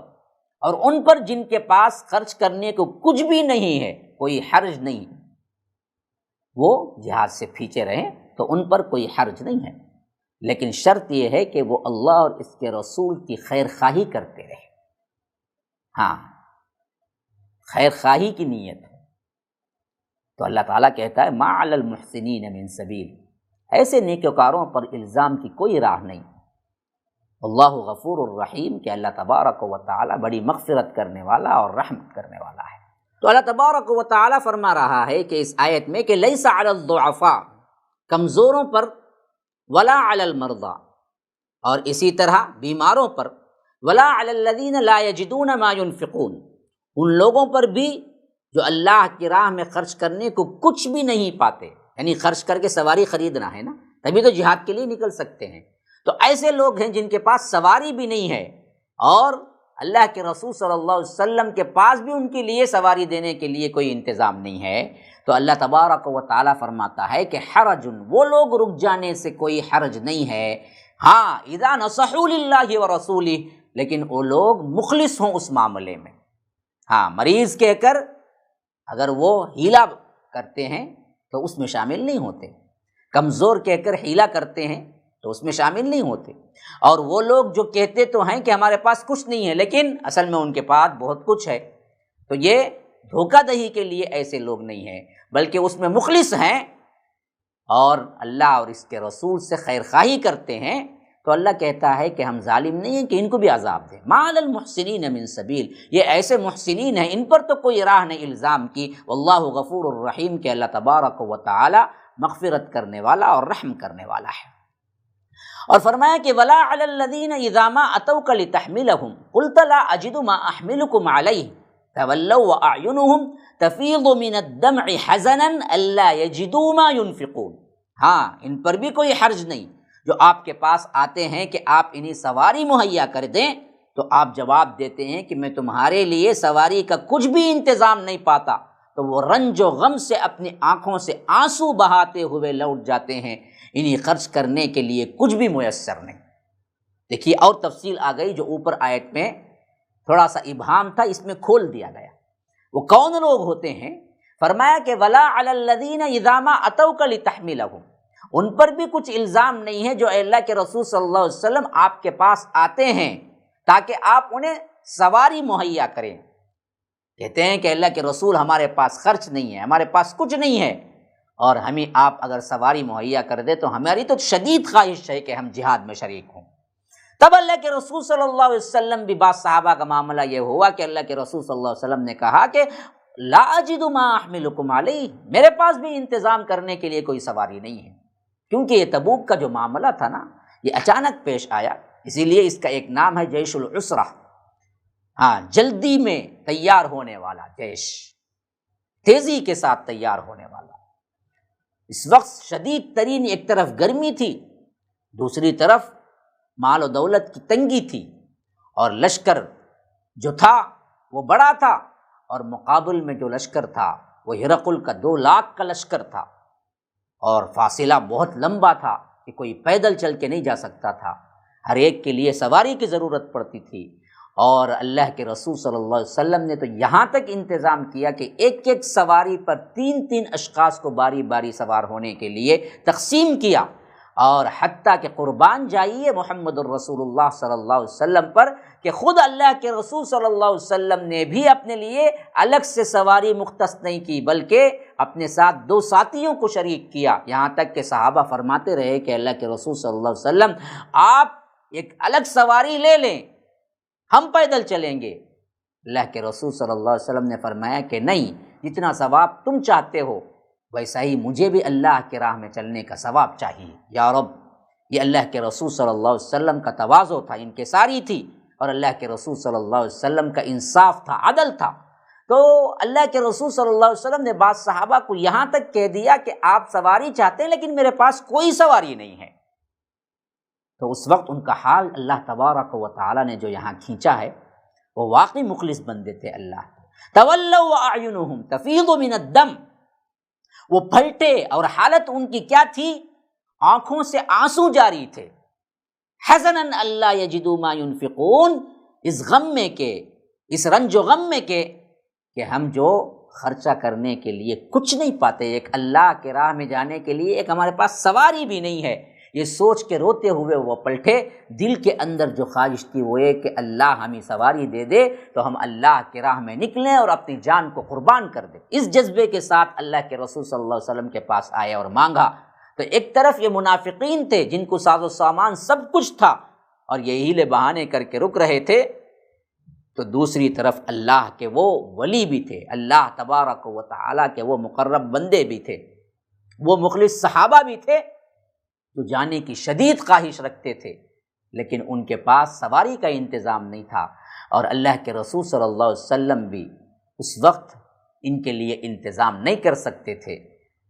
اور ان پر جن کے پاس خرچ کرنے کو کچھ بھی نہیں ہے، کوئی حرج نہیں، وہ جہاد سے پیچھے رہیں تو ان پر کوئی حرج نہیں ہے، لیکن شرط یہ ہے کہ وہ اللہ اور اس کے رسول کی خیر خواہی کرتے رہے۔ ہاں، خیر خواہی کی نیت ہے، تو اللہ تعالیٰ کہتا ہے ما علی المحسنین من سبیل، ایسے نیکوکاروں پر الزام کی کوئی راہ نہیں۔ اللہ غفور الرحیم، کہ اللہ تبارک و تعالیٰ بڑی مغفرت کرنے والا اور رحمت کرنے والا ہے۔ تو اللہ تبارک و تعالیٰ فرما رہا ہے کہ اس آیت میں کہ لیس علی الضعفاء، کمزوروں پر، ولا علی المرضى، اور اسی طرح بیماروں پر، ولا علی الذین لا یجدون ما ينفقون، ان لوگوں پر بھی جو اللہ کی راہ میں خرچ کرنے کو کچھ بھی نہیں پاتے، یعنی خرچ کر کے سواری خریدنا ہے نا، تبھی تو جہاد کے لیے نکل سکتے ہیں۔ تو ایسے لوگ ہیں جن کے پاس سواری بھی نہیں ہے، اور اللہ کے رسول صلی اللہ علیہ وسلم کے پاس بھی ان کے لیے سواری دینے کے لیے کوئی انتظام نہیں ہے، تو اللہ تبارک و تعالیٰ فرماتا ہے کہ حرج، وہ لوگ رک جانے سے کوئی حرج نہیں ہے، ہاں اذا نصحوا للہ ورسولہ، لیکن وہ لوگ مخلص ہوں اس معاملے میں۔ ہاں مریض کہہ کر اگر وہ ہیلا کرتے ہیں تو اس میں شامل نہیں ہوتے، کمزور کہہ کر ہیلا کرتے ہیں تو اس میں شامل نہیں ہوتے، اور وہ لوگ جو کہتے تو ہیں کہ ہمارے پاس کچھ نہیں ہے لیکن اصل میں ان کے پاس بہت کچھ ہے، تو یہ دھوکہ دہی کے لیے ایسے لوگ نہیں ہیں، بلکہ اس میں مخلص ہیں اور اللہ اور اس کے رسول سے خیر خواہی کرتے ہیں، تو اللہ کہتا ہے کہ ہم ظالم نہیں ہیں کہ ان کو بھی عذاب دیں۔ ما علی المحسنین من سبیل، یہ ایسے محسنین ہیں ان پر تو کوئی راہ نہیں الزام کی، واللہ غفور الرحیم، کہ اللہ تبارک و تعالی مغفرت کرنے والا اور رحم کرنے والا ہے۔ اور فرمایا کہ ولا علی الذین اذا ما اتوک لتحملهم قلت لا اجد ما احملکم علیہ تولوا واعینهم تفیض من الدمع حزنا الا یجدوا ما ينفقون۔ ہاں ان پر بھی کوئی حرج نہیں جو آپ کے پاس آتے ہیں کہ آپ انہیں سواری مہیا کر دیں، تو آپ جواب دیتے ہیں کہ میں تمہارے لیے سواری کا کچھ بھی انتظام نہیں پاتا، تو وہ رنج و غم سے اپنی آنکھوں سے آنسو بہاتے ہوئے لوٹ جاتے ہیں، انہیں خرچ کرنے کے لیے کچھ بھی میسر نہیں۔ دیکھیے اور تفصیل آ گئی جو اوپر آیت میں تھوڑا سا ابہام تھا، اس میں کھول دیا گیا۔ وہ کون لوگ ہوتے ہیں؟ فرمایا کہ ولا علی الذین اذا ما اتوک لتحملهم، ان پر بھی کچھ الزام نہیں ہے جو اللہ کے رسول صلی اللہ علیہ وسلم آپ کے پاس آتے ہیں تاکہ آپ انہیں سواری مہیا کریں۔ کہتے ہیں کہ اللہ کے رسول ہمارے پاس خرچ نہیں ہے، ہمارے پاس کچھ نہیں ہے، اور ہمیں آپ اگر سواری مہیا کر دے تو ہماری تو شدید خواہش ہے کہ ہم جہاد میں شریک ہوں۔ تب اللہ کے رسول صلی اللہ علیہ وسلم بھی، بعض صحابہ کا معاملہ یہ ہوا کہ اللہ کے رسول صلی اللہ علیہ وسلم نے کہا کہ لا اجد ما احملکم علیہ، میرے پاس بھی انتظام کرنے کے لیے کوئی سواری نہیں ہے، کیونکہ یہ تبوک کا جو معاملہ تھا نا یہ اچانک پیش آیا، اسی لیے اس کا ایک نام ہے جیش العسرہ، ہاں جلدی میں تیار ہونے والا جیش، تیزی کے ساتھ تیار ہونے والا۔ اس وقت شدید ترین ایک طرف گرمی تھی، دوسری طرف مال و دولت کی تنگی تھی، اور لشکر جو تھا وہ بڑا تھا، اور مقابل میں جو لشکر تھا وہ ہرقل کا 2 لاکھ کا لشکر تھا، اور فاصلہ بہت لمبا تھا کہ کوئی پیدل چل کے نہیں جا سکتا تھا، ہر ایک کے لیے سواری کی ضرورت پڑتی تھی، اور اللہ کے رسول صلی اللہ علیہ وسلم نے تو یہاں تک انتظام کیا کہ ایک ایک سواری پر 3 اشخاص کو باری باری سوار ہونے کے لیے تقسیم کیا، اور حتیٰ کہ قربان جائیے محمد الرسول اللہ صلی اللہ علیہ وسلم پر کہ خود اللہ کے رسول صلی اللہ علیہ وسلم نے بھی اپنے لیے الگ سے سواری مختص نہیں کی، بلکہ اپنے ساتھ 2 ساتھیوں کو شریک کیا، یہاں تک کہ صحابہ فرماتے رہے کہ اللہ کے رسول صلی اللہ علیہ وسلم آپ ایک الگ سواری لے لیں، ہم پیدل چلیں گے۔ اللہ کے رسول صلی اللہ علیہ وسلم نے فرمایا کہ نہیں، جتنا ثواب تم چاہتے ہو ویسا ہی مجھے بھی اللہ کے راہ میں چلنے کا ثواب چاہیے یا رب۔ یہ اللہ کے رسول صلی اللہ علیہ وسلم کا تواضع تھا، انکساری تھی، اور اللہ کے رسول صلی اللہ علیہ وسلم کا انصاف تھا، عدل تھا۔ تو اللہ کے رسول صلی اللہ علیہ وسلم نے بعض صحابہ کو یہاں تک کہہ دیا کہ آپ سواری چاہتے ہیں لیکن میرے پاس کوئی سواری نہیں ہے، تو اس وقت ان کا حال اللہ تبارک و تعالی نے جو یہاں کھینچا ہے وہ واقعی مخلص بندے تھے اللہ۔ تولوا واعینہم تفیض من الدم، وہ پلٹے اور حالت ان کی کیا تھی؟ آنکھوں سے آنسو جاری تھے، حزنا الا یجدوا ما ينفقون، اس غم میں کے، اس رنج و غم میں کے کہ ہم جو خرچہ کرنے کے لیے کچھ نہیں پاتے، ایک اللہ کے راہ میں جانے کے لیے ایک ہمارے پاس سواری بھی نہیں ہے، یہ سوچ کے روتے ہوئے وہ پلٹے۔ دل کے اندر جو خواہش تھی وہ یہ کہ اللہ ہمیں سواری دے دے تو ہم اللہ کے راہ میں نکلیں اور اپنی جان کو قربان کر دیں۔ اس جذبے کے ساتھ اللہ کے رسول صلی اللہ علیہ وسلم کے پاس آئے اور مانگا۔ تو ایک طرف یہ منافقین تھے جن کو ساز و سامان سب کچھ تھا اور یہ ہیلے بہانے کر کے رک رہے تھے، تو دوسری طرف اللہ کے وہ ولی بھی تھے، اللہ تبارک و تعالیٰ کے وہ مقرب بندے بھی تھے، وہ مخلص صحابہ بھی تھے جو جانے کی شدید خواہش رکھتے تھے، لیکن ان کے پاس سواری کا انتظام نہیں تھا، اور اللہ کے رسول صلی اللہ علیہ وسلم بھی اس وقت ان کے لیے انتظام نہیں کر سکتے تھے۔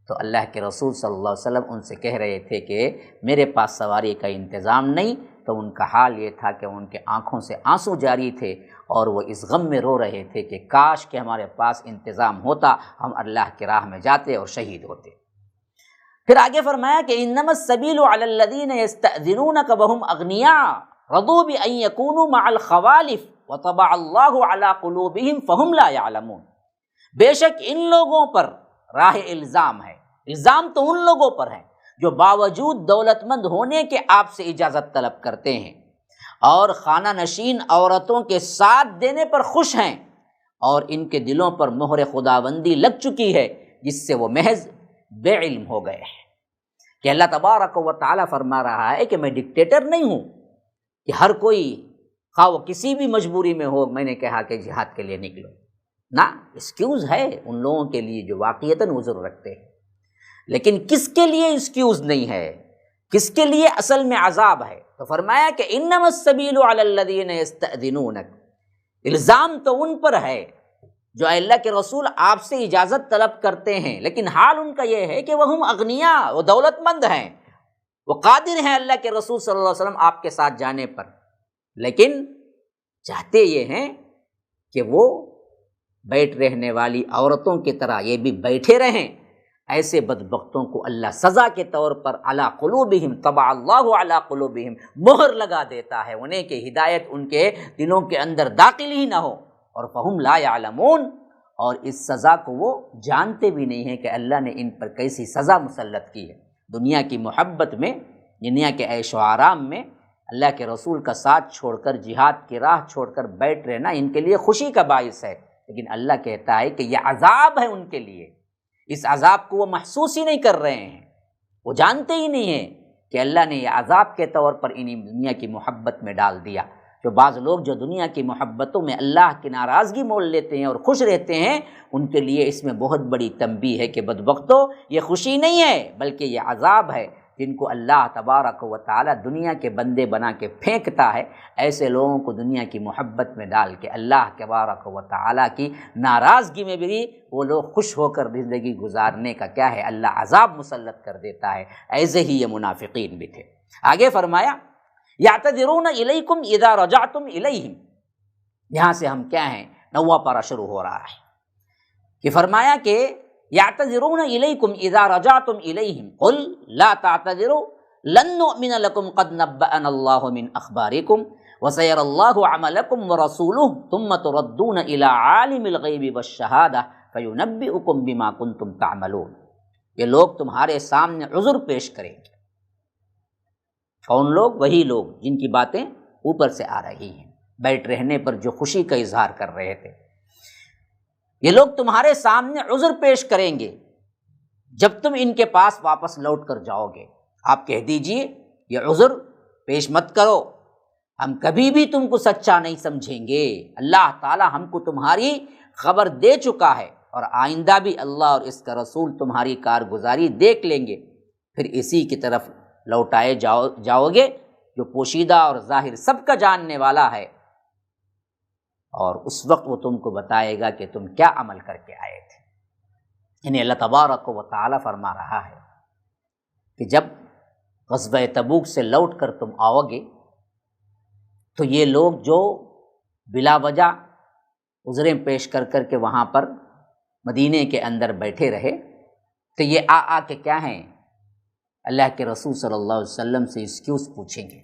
تو اللہ کے رسول صلی اللہ علیہ وسلم ان سے کہہ رہے تھے کہ میرے پاس سواری کا انتظام نہیں، تو ان کا حال یہ تھا کہ ان کے آنکھوں سے آنسو جاری تھے اور وہ اس غم میں رو رہے تھے کہ کاش کہ ہمارے پاس انتظام ہوتا، ہم اللہ کی راہ میں جاتے اور شہید ہوتے۔ پھر آگے فرمایا کہ انما السبیل علی الذین یستأذنونک وهم اغنیاء رضوا بان یکونوا مع الخوالف وطبع اللہ علی قلوبہم فہم لا یعلمون، بے شک ان لوگوں پر راہ الزام ہے، الزام تو ان لوگوں پر ہے جو باوجود دولت مند ہونے کے آپ سے اجازت طلب کرتے ہیں اور خانہ نشین عورتوں کے ساتھ دینے پر خوش ہیں، اور ان کے دلوں پر مہر خداوندی لگ چکی ہے جس سے وہ محض بے علم ہو گئے ہیں۔ کہ اللہ تبارک و تعالی فرما رہا ہے کہ میں ڈکٹیٹر نہیں ہوں کہ ہر کوئی خواہ وہ کسی بھی مجبوری میں ہو میں نے کہا کہ جہاد کے لیے نکلو، نہ، ایکسکیوز ہے ان لوگوں کے لیے جو واقعتاً عذر رکھتے ہیں، لیکن کس کے لیے ایکسکیوز نہیں ہے، کس کے لیے اصل میں عذاب ہے؟ تو فرمایا کہ انما السبیل علی الذین یستأذنونک، الزام تو ان پر ہے جو اللہ کے رسول آپ سے اجازت طلب کرتے ہیں، لیکن حال ان کا یہ ہے کہ وہم اغنیاء، وہ دولت مند ہیں، وہ قادر ہیں اللہ کے رسول صلی اللہ علیہ وسلم آپ کے ساتھ جانے پر، لیکن چاہتے یہ ہیں کہ وہ بیٹھ رہنے والی عورتوں کی طرح یہ بھی بیٹھے رہیں۔ ایسے بدبختوں کو اللہ سزا کے طور پر علی قلوبہم طبع اللہ علی قلوبہم مہر لگا دیتا ہے، انہیں کہ ہدایت ان کے دلوں کے اندر داخل ہی نہ ہو، اور فہم لا یعلمون، اور اس سزا کو وہ جانتے بھی نہیں ہیں کہ اللہ نے ان پر کیسی سزا مسلط کی ہے۔ دنیا کی محبت میں، دنیا کے عیش و آرام میں اللہ کے رسول کا ساتھ چھوڑ کر، جہاد کی راہ چھوڑ کر بیٹھ رہنا ان کے لیے خوشی کا باعث ہے، لیکن اللہ کہتا ہے کہ یہ عذاب ہے ان کے لیے، اس عذاب کو وہ محسوس ہی نہیں کر رہے ہیں، وہ جانتے ہی نہیں ہیں کہ اللہ نے یہ عذاب کے طور پر انہیں دنیا کی محبت میں ڈال دیا۔ جو بعض لوگ جو دنیا کی محبتوں میں اللہ کی ناراضگی مول لیتے ہیں اور خوش رہتے ہیں، ان کے لیے اس میں بہت بڑی تنبیہ ہے کہ بدبختو، یہ خوشی نہیں ہے بلکہ یہ عذاب ہے، جن کو اللہ تبارک و تعالی دنیا کے بندے بنا کے پھینکتا ہے۔ ایسے لوگوں کو دنیا کی محبت میں ڈال کے اللہ تبارک و تعالی کی ناراضگی میں بھی وہ لوگ خوش ہو کر زندگی گزارنے کا کیا ہے، اللہ عذاب مسلط کر دیتا ہے۔ ایسے ہی یہ منافقین بھی تھے۔ آگے فرمایا یعتذرون الیکم اذا رجعتم الیہم، یہاں سے ہم کیا ہیں، نواں پارہ شروع ہو رہا ہے کہ فرمایا کہ یعتذرون الیکم اذا رجعتم الیہم قل لا تعتذروا لن نؤمن لکم قد نبأنا اللہ من اخبارکم وسیری اللہ عملکم ورسولہ ثم تردون الی عالم الغیب والشہادہ فینبئکم بما کنتم تعملون۔ یہ لوگ تمہارے سامنے عذر پیش کریں گے۔ کون لوگ؟ وہی لوگ جن کی باتیں اوپر سے آ رہی ہیں، بیٹھ رہنے پر جو خوشی کا اظہار کر رہے تھے، یہ لوگ تمہارے سامنے عذر پیش کریں گے جب تم ان کے پاس واپس لوٹ کر جاؤ گے۔ آپ کہہ دیجئے یہ عذر پیش مت کرو، ہم کبھی بھی تم کو سچا نہیں سمجھیں گے، اللہ تعالی ہم کو تمہاری خبر دے چکا ہے، اور آئندہ بھی اللہ اور اس کا رسول تمہاری کارگزاری دیکھ لیں گے، پھر اسی کی طرف لوٹائے جاؤ گے جو پوشیدہ اور ظاہر سب کا جاننے والا ہے، اور اس وقت وہ تم کو بتائے گا کہ تم کیا عمل کر کے آئے تھے۔ یعنی اللہ تبارک و تعالی فرما رہا ہے کہ جب غزوہ تبوک سے لوٹ کر تم آؤ گے تو یہ لوگ جو بلا وجہ عذریں پیش کر کر کے وہاں پر مدینے کے اندر بیٹھے رہے، تو یہ آ کے کیا ہیں، اللہ کے رسول صلی اللہ علیہ وسلم سے ایکسکیوز پوچھیں گے،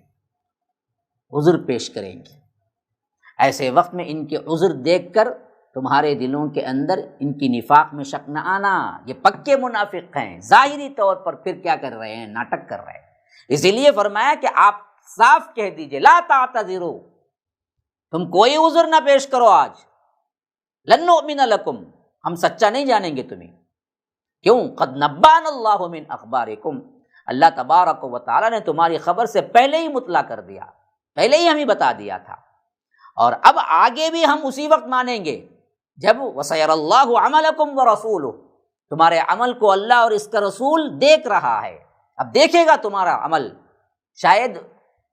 عذر پیش کریں گے۔ ایسے وقت میں ان کے عذر دیکھ کر تمہارے دلوں کے اندر ان کی نفاق میں شک نہ آنا، یہ پکے منافق ہیں، ظاہری طور پر پھر کیا کر رہے ہیں، ناٹک کر رہے ہیں۔ اسی لیے فرمایا کہ آپ صاف کہہ دیجئے لا تعتذروا، تم کوئی عذر نہ پیش کرو آج، لن نؤمن لکم، ہم سچا نہیں جانیں گے تمہیں۔ کیوں؟ قد نبأنا اللہ من اخبارکم، اللہ تبارک و تعالی نے تمہاری خبر سے پہلے ہی مطلع کر دیا، پہلے ہی ہمیں بتا دیا تھا، اور اب آگے بھی ہم اسی وقت مانیں گے جب وسیری اللہ عملکم ورسولہ، تمہارے عمل کو اللہ اور اس کا رسول دیکھ رہا ہے، اب دیکھے گا تمہارا عمل، شاید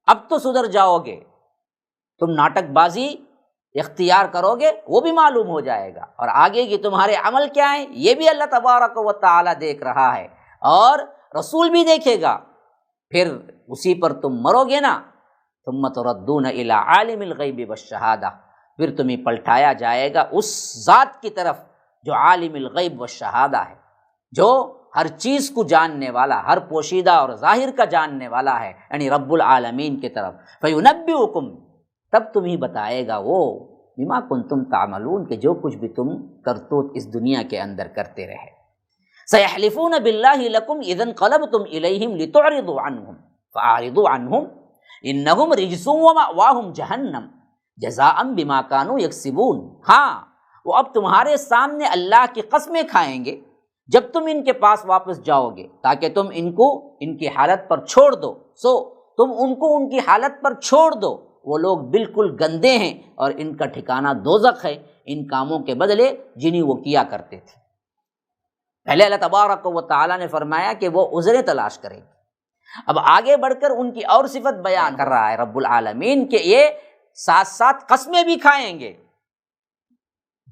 اب تو سدھر جاؤ گے، تم ناٹک بازی اختیار کرو گے وہ بھی معلوم ہو جائے گا، اور آگے کی تمہارے عمل کیا ہیں یہ بھی اللہ تبارک و تعالی دیکھ رہا ہے، اور رسول بھی دیکھے گا، پھر اسی پر تم مرو گے نا۔ ثم تردون الی عالم الغیب والشہادہ، پھر تمہیں پلٹایا جائے گا اس ذات کی طرف جو عالم الغیب والشہادہ ہے، جو ہر چیز کو جاننے والا، ہر پوشیدہ اور ظاہر کا جاننے والا ہے، یعنی رب العالمین کی طرف۔ فَيُنَبِّئُكُمْ، تب تمہیں بتائے گا وہ، بما کنتم تعملون، کہ جو کچھ بھی تم کرتوت اس دنیا کے اندر کرتے رہے۔ سَيَحْلِفُونَ بِاللَّهِ لَكُمْ إِذَا انقَلَبْتُمْ إِلَيْهِمْ لِتُعْرِضُوا عَنْهُمْ فَأَعْرِضُوا عَنْهُمْ إِنَّهُمْ رِجْسٌ وَمَأْوَاهُمْ جَهَنَّمُ جَزَاءً بِمَا كَانُوا يَكْسِبُونَ۔ ہاں، وہ اب تمہارے سامنے اللہ کی قسمیں کھائیں گے جب تم ان کے پاس واپس جاؤ گے، تاکہ تم ان کو ان کی حالت پر چھوڑ دو۔ تم ان کو ان کی حالت پر چھوڑ دو، وہ لوگ بالکل گندے ہیں اور ان کا ٹھکانہ دوزخ ہے، ان کاموں کے بدلے جنہیں وہ کیا کرتے تھے۔ پہلے اللہ تبارک و تعالیٰ نے فرمایا کہ وہ عذریں تلاش کریں گے، اب آگے بڑھ کر ان کی اور صفت بیان کر رہا ہے رب العالمین کہ یہ ساتھ ساتھ قسمیں بھی کھائیں گے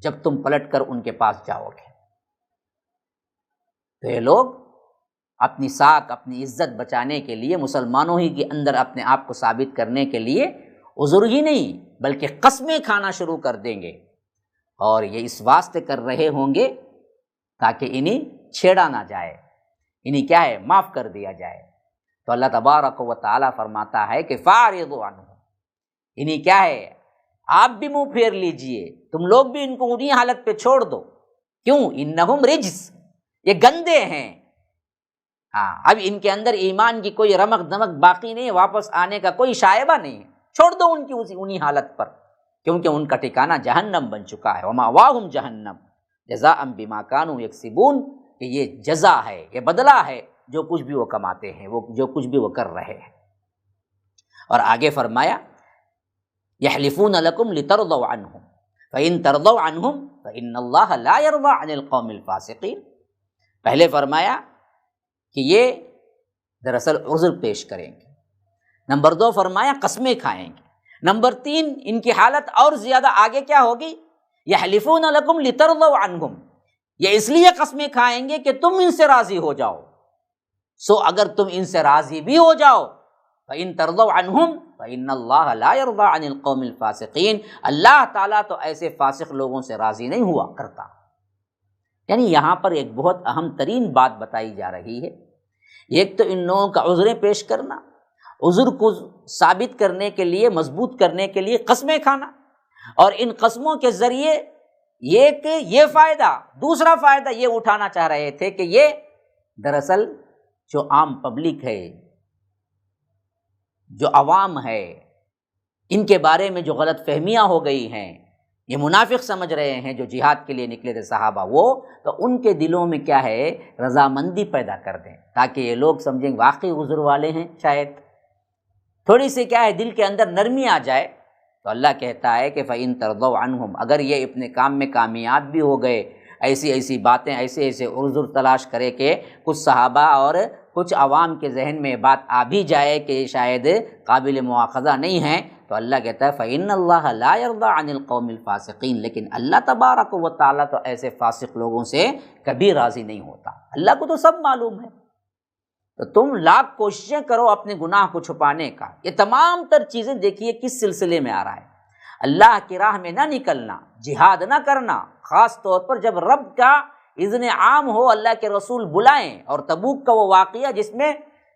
جب تم پلٹ کر ان کے پاس جاؤ گے۔ تو یہ لوگ اپنی ساکھ، اپنی عزت بچانے کے لیے، مسلمانوں ہی کے اندر اپنے آپ کو ثابت کرنے کے لیے عذر ہی نہیں بلکہ قسمیں کھانا شروع کر دیں گے، اور یہ اس واسطے کر رہے ہوں گے تاکہ انہیں چھیڑا نہ جائے، انہیں کیا ہے، معاف کر دیا جائے۔ تو اللہ تبارک و تعالیٰ فرماتا ہے کہ فَاعْرِضُوا عَنْهُمْ، انہیں کیا ہے، آپ بھی منہ پھیر لیجئے، تم لوگ بھی ان کو انہی حالت پہ چھوڑ دو۔ کیوں؟ انہم رجس، یہ گندے ہیں۔ ہاں، اب ان کے اندر ایمان کی کوئی رمق دمق باقی نہیں، واپس آنے کا کوئی شائبہ نہیں ہے، چھوڑ دو ان کی انہی حالت پر، کیونکہ ان کا ٹھکانہ جہنم بن چکا ہے۔ وَمَأْوَاهُمْ جَهَنَّمُ جَزَاءً بِمَا كَانُوا يَكْسِبُونَ، کہ یہ جزا ہے، یہ بدلہ ہے جو کچھ بھی وہ کماتے ہیں، وہ جو کچھ بھی وہ کر رہے ہیں۔ اور آگے فرمایا يَحْلِفُونَ لَكُمْ لِتَرْضَوْا عَنْهُمْ فَإِن تَرْضَوْا عَنْهُمْ فَإِنَّ اللَّهَ لَا يَرْضَىٰ عَنِ الْقَوْمِ الْفَاسِقِينَ۔ پہلے فرمایا کہ یہ دراصل عذر پیش کریں گے، نمبر 2 فرمایا قسمیں کھائیں گے، نمبر 3 ان کی حالت اور زیادہ آگے کیا ہوگی، يَحْلِفُونَ لَكُمْ لِتَرْضَوْا عَنْهُمْ، یہ اس لیے قسمیں کھائیں گے کہ تم ان سے راضی ہو جاؤ۔ اگر تم ان سے راضی بھی ہو جاؤ، فَإِن تَرْضَوْا عَنْهُمْ فَإِنَّ اللَّهَ لَا يَرْضَىٰ عَنِ الْقَوْمِ الْفَاسِقِينَ، اللہ تعالیٰ تو ایسے فاسق لوگوں سے راضی نہیں ہوا کرتا۔ یعنی یہاں پر ایک بہت اہم ترین بات بتائی جا رہی ہے، ایک تو ان لوگوں کا عذریں پیش کرنا، عذر کو ثابت کرنے کے لیے، مضبوط کرنے کے لیے قسمیں کھانا، اور ان قسموں کے ذریعے یہ فائدہ، دوسرا فائدہ یہ اٹھانا چاہ رہے تھے کہ یہ دراصل جو عام پبلک ہے، جو عوام ہے، ان کے بارے میں جو غلط فہمیاں ہو گئی ہیں، یہ منافق سمجھ رہے ہیں جو جہاد کے لیے نکلے تھے صحابہ، وہ تو ان کے دلوں میں کیا ہے، رضامندی پیدا کر دیں، تاکہ یہ لوگ سمجھیں واقعی عذر والے ہیں، شاید تھوڑی سی کیا ہے دل کے اندر نرمی آ جائے۔ تو اللہ کہتا ہے کہ فَإِن تَرْضَوْا عَنْهُمْ، اگر یہ اپنے کام میں کامیاب بھی ہو گئے، ایسی باتیں، ایسے عذر تلاش کرے کہ کچھ صحابہ اور کچھ عوام کے ذہن میں بات آ بھی جائے کہ شاید قابل مواخذہ نہیں ہیں، تو اللہ کہتا ہے فَإِنَّ اللَّهَ لَا يَرْضَىٰ عَنِ الْقَوْمِ الْفَاسِقِينَ، لیکن اللہ تبارک و تعالیٰ تو ایسے فاسق لوگوں سے کبھی راضی نہیں ہوتا، اللہ کو تو سب معلوم ہے۔ تو تم لاکھ کوششیں کرو اپنے گناہ کو چھپانے کا، یہ تمام تر چیزیں دیکھیے کس سلسلے میں آ رہا ہے، اللہ کی راہ میں نہ نکلنا، جہاد نہ کرنا، خاص طور پر جب رب کا اذن عام ہو، اللہ کے رسول بلائیں، اور تبوک کا وہ واقعہ جس میں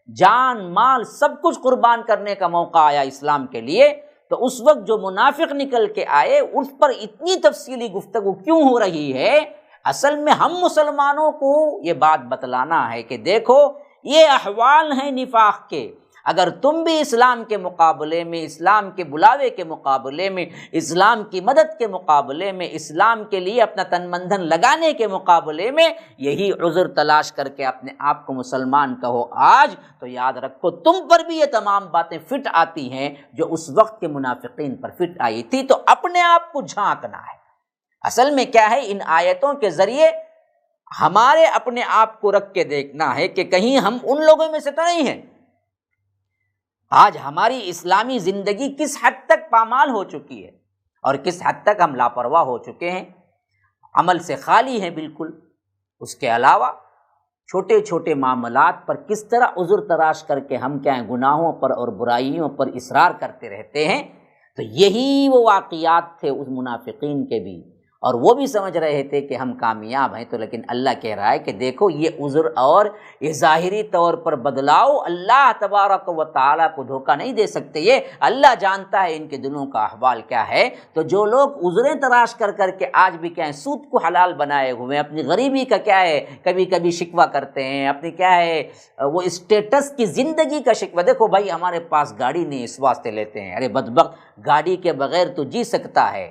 جان مال سب کچھ قربان کرنے کا موقع آیا اسلام کے لیے، تو اس وقت جو منافق نکل کے آئے اس پر اتنی تفصیلی گفتگو کیوں ہو رہی ہے؟ اصل میں ہم مسلمانوں کو یہ بات بتلانا ہے کہ دیکھو یہ احوال ہیں نفاق کے، اگر تم بھی اسلام کے مقابلے میں، اسلام کے بلاوے کے مقابلے میں، اسلام کی مدد کے مقابلے میں، اسلام کے لیے اپنا تن من دھن لگانے کے مقابلے میں یہی عذر تلاش کر کے اپنے آپ کو مسلمان کہو آج، تو یاد رکھو تم پر بھی یہ تمام باتیں فٹ آتی ہیں جو اس وقت کے منافقین پر فٹ آئی تھی۔ تو اپنے آپ کو جھانکنا ہے، اصل میں کیا ہے، ان آیتوں کے ذریعے ہمارے اپنے آپ کو رکھ کے دیکھنا ہے کہ کہیں ہم ان لوگوں میں سے تو نہیں ہیں۔ آج ہماری اسلامی زندگی کس حد تک پامال ہو چکی ہے اور کس حد تک ہم لاپرواہ ہو چکے ہیں، عمل سے خالی ہیں بالکل۔ اس کے علاوہ چھوٹے چھوٹے معاملات پر کس طرح عذر تراش کر کے ہم کیا ہیں گناہوں پر اور برائیوں پر اصرار کرتے رہتے ہیں۔ تو یہی وہ واقعات تھے اس منافقین کے بھی، اور وہ بھی سمجھ رہے تھے کہ ہم کامیاب ہیں، تو لیکن اللہ کہہ رہا ہے کہ دیکھو یہ عذر اور یہ ظاہری طور پر بدلاؤ اللہ تبارک و تعالیٰ کو دھوکہ نہیں دے سکتے، یہ اللہ جانتا ہے ان کے دلوں کا احوال کیا ہے۔ تو جو لوگ عذریں تراش کر کر کے آج بھی کیا ہے سود کو حلال بنائے ہوئے ہیں، اپنی غریبی کا کیا ہے کبھی کبھی شکوہ کرتے ہیں، اپنی کیا ہے وہ اسٹیٹس کی زندگی کا شکوہ، دیکھو بھائی ہمارے پاس گاڑی نہیں اس واسطے لیتے ہیں، ارے بدبخت گاڑی کے بغیر تو جی سکتا ہے،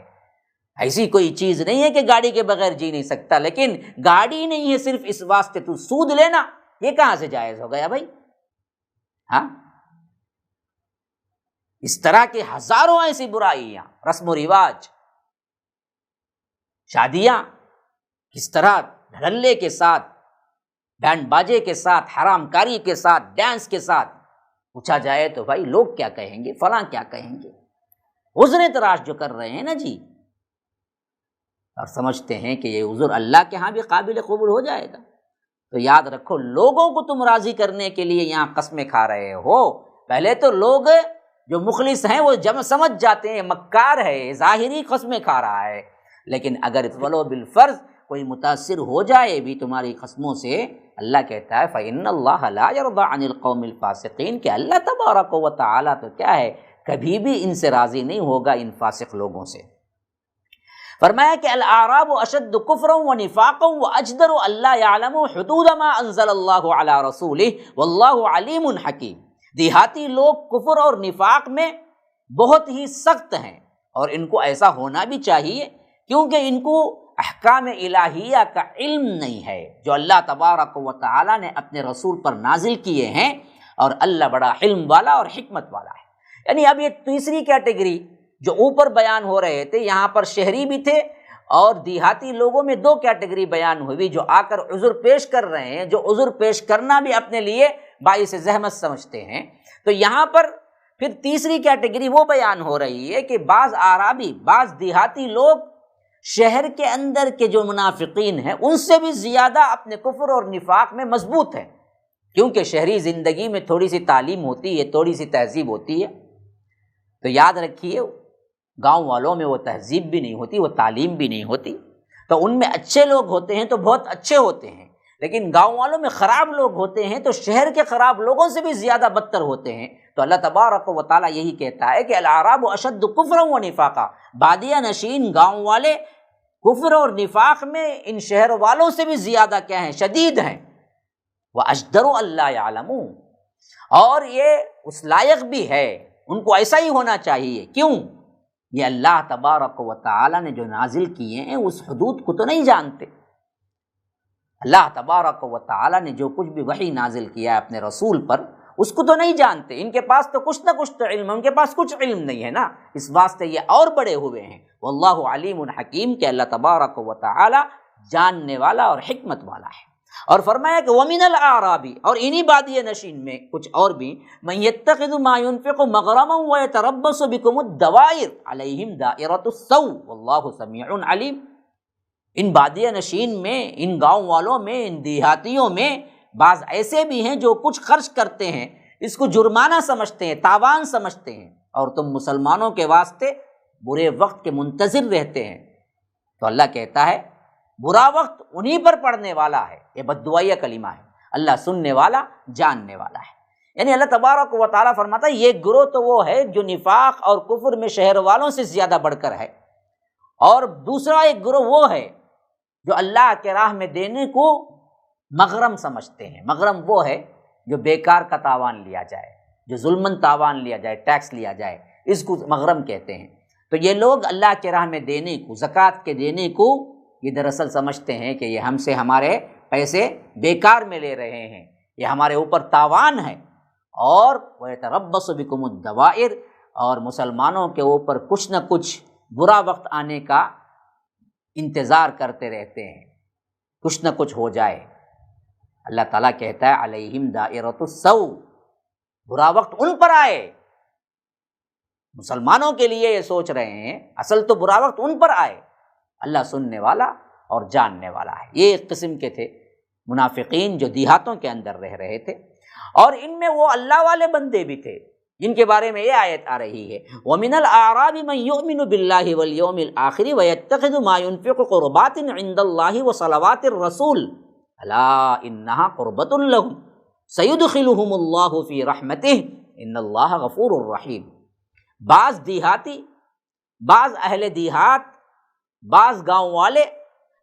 ایسی کوئی چیز نہیں ہے کہ گاڑی کے بغیر جی نہیں سکتا، لیکن گاڑی نہیں ہے صرف اس واسطے تو سود لینا، یہ کہاں سے جائز ہو گیا بھائی؟ ہاں، اس طرح کے ہزاروں ایسی برائیاں، رسم و رواج، شادیاں کس طرح دھڑلے کے ساتھ، بینڈ باجے کے ساتھ، حرام کاری کے ساتھ، ڈانس کے ساتھ، پوچھا جائے تو بھائی لوگ کیا کہیں گے، فلاں کیا کہیں گے، عذر تراش جو کر رہے ہیں نا جی، اور سمجھتے ہیں کہ یہ عذر اللہ کے ہاں بھی قابل قبول ہو جائے گا۔ تو یاد رکھو لوگوں کو تم راضی کرنے کے لیے یہاں قسمیں کھا رہے ہو، پہلے تو لوگ جو مخلص ہیں وہ سمجھ جاتے ہیں مکار ہے، ظاہری قسمیں کھا رہا ہے، لیکن اگر ولو بالفرض کوئی متاثر ہو جائے بھی تمہاری قسموں سے، اللہ کہتا ہے فَإِنَّ اللَّهَ لَا يَرْضَىٰ عَنِ الْقَوْمِ الْفَاسِقِينَ کہ اللہ تبارک و تعالیٰ تو کیا ہے کبھی بھی ان سے راضی نہیں ہوگا، ان فاسق لوگوں سے۔ فرمایا کہ الاعراب اشد کفرا ونفاقا واجدر الا يعلموا حدود ما انزل اللہ علی رسولہ واللہ علیم حکیم، دیہاتی لوگ کفر اور نفاق میں بہت ہی سخت ہیں، اور ان کو ایسا ہونا بھی چاہیے کیونکہ ان کو احکام الہیہ کا علم نہیں ہے جو اللہ تبارک و تعالی نے اپنے رسول پر نازل کیے ہیں، اور اللہ بڑا علم والا اور حکمت والا ہے۔ یعنی اب یہ تیسری کیٹیگری جو اوپر بیان ہو رہے تھے، یہاں پر شہری بھی تھے اور دیہاتی لوگوں میں دو کیٹیگری بیان ہوئی جو آ کر عذر پیش کر رہے ہیں، جو عذر پیش کرنا بھی اپنے لیے باعث زحمت سمجھتے ہیں۔ تو یہاں پر پھر تیسری کیٹیگری وہ بیان ہو رہی ہے کہ بعض اعرابی، بعض دیہاتی لوگ شہر کے اندر کے جو منافقین ہیں ان سے بھی زیادہ اپنے کفر اور نفاق میں مضبوط ہیں، کیونکہ شہری زندگی میں تھوڑی سی تعلیم ہوتی ہے، تھوڑی سی تہذیب ہوتی ہے۔ تو یاد رکھیے گاؤں والوں میں وہ تہذیب بھی نہیں ہوتی، وہ تعلیم بھی نہیں ہوتی، تو ان میں اچھے لوگ ہوتے ہیں تو بہت اچھے ہوتے ہیں، لیکن گاؤں والوں میں خراب لوگ ہوتے ہیں تو شہر کے خراب لوگوں سے بھی زیادہ بدتر ہوتے ہیں۔ تو اللہ تبارک و تعالیٰ یہی کہتا ہے کہ الاعراب اشد کفرا و نفاقا، بادیہ نشین گاؤں والے کفر اور نفاق میں ان شہر والوں سے بھی زیادہ کیا ہیں، شدید ہیں۔ وَأَجْدَرُ أَلَّا يَعْلَمُونَ، اور یہ اس لائق بھی ہے، ان کو ایسا ہی ہونا چاہیے۔ کیوں؟ یہ اللہ تبارک و تعالی نے جو نازل کیے ہیں اس حدود کو تو نہیں جانتے۔ اللہ تبارک و تعالی نے جو کچھ بھی وحی نازل کیا ہے اپنے رسول پر اس کو تو نہیں جانتے، ان کے پاس تو کچھ نہ کچھ تو علم ہے، ان کے پاس کچھ علم نہیں ہے نا، اس واسطے یہ اور بڑے ہوئے ہیں۔ واللہ علیم حکیم کہ اللہ تبارک و تعالی جاننے والا اور حکمت والا ہے۔ اور فرمایا کہ وَمِنَ الْأَعْرَابِ، اور انہی بادیہ نشین میں کچھ اور بھی، مَن يَتَّخِذُ مَا يُنْفِقُ مَغْرَمًا وَيَتَرَبَّصُ بِكُمُ الدَّوَائِرَ عَلَيْهِمْ دَائِرَةُ السَّوْءِ وَاللَّهُ سَمِيعٌ عَلِيمٌ۔ ان بادیہ نشین میں، ان گاؤں والوں میں، ان دیہاتیوں میں بعض ایسے بھی ہیں جو کچھ خرچ کرتے ہیں اس کو جرمانہ سمجھتے ہیں، تاوان سمجھتے ہیں، اور تم مسلمانوں کے واسطے برے وقت کے منتظر رہتے ہیں۔ تو اللہ کہتا ہے برا وقت انہی پر پڑنے والا ہے، یہ بددعائیہ کلمہ ہے، اللہ سننے والا جاننے والا ہے۔ یعنی اللہ تبارک و تعالیٰ فرماتا ہے یہ گروہ تو وہ ہے جو نفاق اور کفر میں شہر والوں سے زیادہ بڑھ کر ہے، اور دوسرا ایک گروہ وہ ہے جو اللہ کے راہ میں دینے کو مغرم سمجھتے ہیں۔ مغرم وہ ہے جو بیکار کا تاوان لیا جائے، جو ظلماً تاوان لیا جائے، ٹیکس لیا جائے، اس کو مغرم کہتے ہیں۔ تو یہ لوگ اللہ کے راہ میں دینے کو، زکوٰۃ کے دینے کو، یہ دراصل سمجھتے ہیں کہ یہ ہم سے ہمارے پیسے بیکار میں لے رہے ہیں، یہ ہمارے اوپر تاوان ہے، اور وَيَتَرَبَّصُ بِكُمُ الدَّوَائِرَ، اور مسلمانوں کے اوپر کچھ نہ کچھ برا وقت آنے کا انتظار کرتے رہتے ہیں، کچھ نہ کچھ ہو جائے۔ اللہ تعالیٰ کہتا ہے علیہم دائرۃ السوء، برا وقت ان پر آئے، مسلمانوں کے لیے یہ سوچ رہے ہیں، اصل تو برا وقت ان پر آئے۔ اللہ سننے والا اور جاننے والا ہے۔ یہ ایک قسم کے تھے منافقین جو دیہاتوں کے اندر رہ رہے تھے، اور ان میں وہ اللہ والے بندے بھی تھے جن کے بارے میں یہ آیت آ رہی ہے وَمِنَ الْأَعْرَابِ مَن يُؤْمِنُ بِاللَّهِ وَالْيَوْمِ الْآخِرِ وَيَتَّخِذُ مَا يُنْفِقُ قُرُبَاتٍ عِندَ اللَّهِ وَصَلَوَاتِ الرَّسُولِ أَلَا إِنَّهَا قُرْبَةٌ لَهُمْ سَيُدْخِلُهُمُ اللَّهُ فِي رَحْمَتِهِ إِنَّ اللَّهَ غَفُورٌ رَحِيمٌ۔ بعض دیہاتی، بعض اہل دیہات، بعض گاؤں والے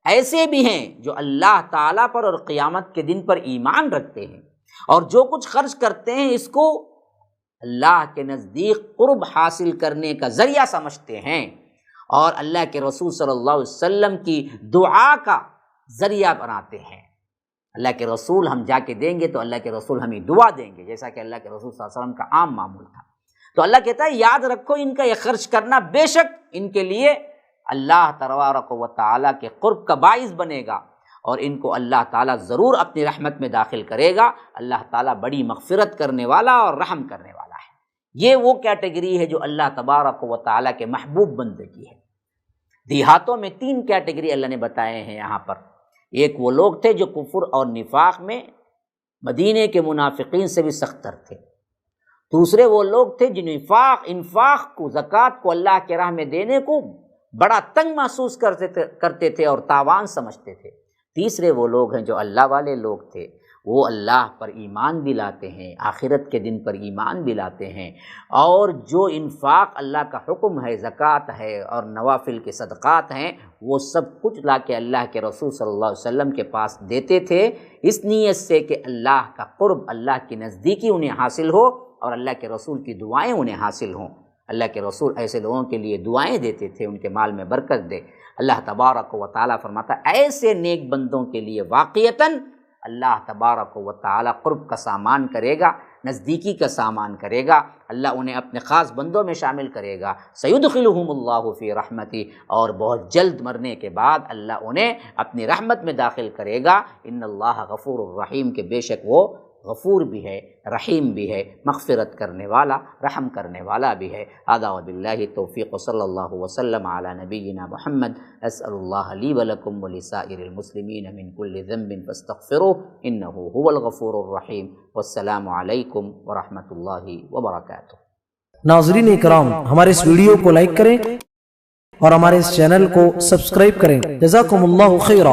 ایسے بھی ہیں جو اللہ تعالیٰ پر اور قیامت کے دن پر ایمان رکھتے ہیں، اور جو کچھ خرچ کرتے ہیں اس کو اللہ کے نزدیک قرب حاصل کرنے کا ذریعہ سمجھتے ہیں، اور اللہ کے رسول صلی اللہ علیہ وسلم کی دعا کا ذریعہ بناتے ہیں۔ اللہ کے رسول ہم جا کے دیں گے تو اللہ کے رسول ہمیں دعا دیں گے، جیسا کہ اللہ کے رسول صلی اللہ علیہ وسلم کا عام معمول تھا۔ تو اللہ کہتا ہے یاد رکھو ان کا یہ خرچ کرنا بے شک ان کے لیے اللہ تبارک و تعالیٰ کے قرب کا باعث بنے گا، اور ان کو اللہ تعالیٰ ضرور اپنی رحمت میں داخل کرے گا۔ اللہ تعالیٰ بڑی مغفرت کرنے والا اور رحم کرنے والا ہے۔ یہ وہ کیٹیگری ہے جو اللہ تبارک و تعالیٰ کے محبوب بندے کی ہے۔ دیہاتوں میں 3 کیٹیگری اللہ نے بتائے ہیں یہاں پر۔ ایک وہ لوگ تھے جو کفر اور نفاق میں مدینے کے منافقین سے بھی سخت تر تھے۔ دوسرے وہ لوگ تھے جو انفاق کو، زکوٰۃ کو اللہ کے راہ میں دینے کو بڑا تنگ محسوس کرتے تھے اور تاوان سمجھتے تھے۔ تیسرے وہ لوگ ہیں جو اللہ والے لوگ تھے، وہ اللہ پر ایمان بھی لاتے ہیں، آخرت کے دن پر ایمان بھی لاتے ہیں، اور جو انفاق اللہ کا حکم ہے، زکوٰۃ ہے اور نوافل کے صدقات ہیں، وہ سب کچھ لا کے اللہ کے رسول صلی اللہ علیہ وسلم کے پاس دیتے تھے، اس نیت سے کہ اللہ کا قرب، اللہ کی نزدیکی انہیں حاصل ہو اور اللہ کے رسول کی دعائیں انہیں حاصل ہوں۔ اللہ کے رسول ایسے لوگوں کے لیے دعائیں دیتے تھے، ان کے مال میں برکت دے۔ اللہ تبارک و تعالیٰ فرماتا ہے ایسے نیک بندوں کے لیے واقعتاً اللہ تبارک و تعالیٰ قرب کا سامان کرے گا، نزدیکی کا سامان کرے گا، اللہ انہیں اپنے خاص بندوں میں شامل کرے گا۔ سیدخلہم اللہ فی رحمتی، اور بہت جلد مرنے کے بعد اللہ انہیں اپنی رحمت میں داخل کرے گا۔ ان اللہ غفور الرحیم، کہ بے شک وہ غفور بھی ہے، رحیم بھی ہے، مغفرت کرنے والا، رحم کرنے والا بھی ہے۔ ھذا وباللہ التوفیق، صلی اللہ وسلم علی نبینا محمد۔ اسأل اللہ لی ولکم ولسائر المسلمین من کل ذنب فاستغفروہ انہ هو الغفور الرحیم۔ والسلام علیکم ورحمۃ اللہ وبرکاتہ۔ ناظرین اکرام، ہمارے اس ویڈیو کو لائک کریں اور ہمارے اس چینل کو سبسکرائب کریں۔ جزاکم اللہ خیرا۔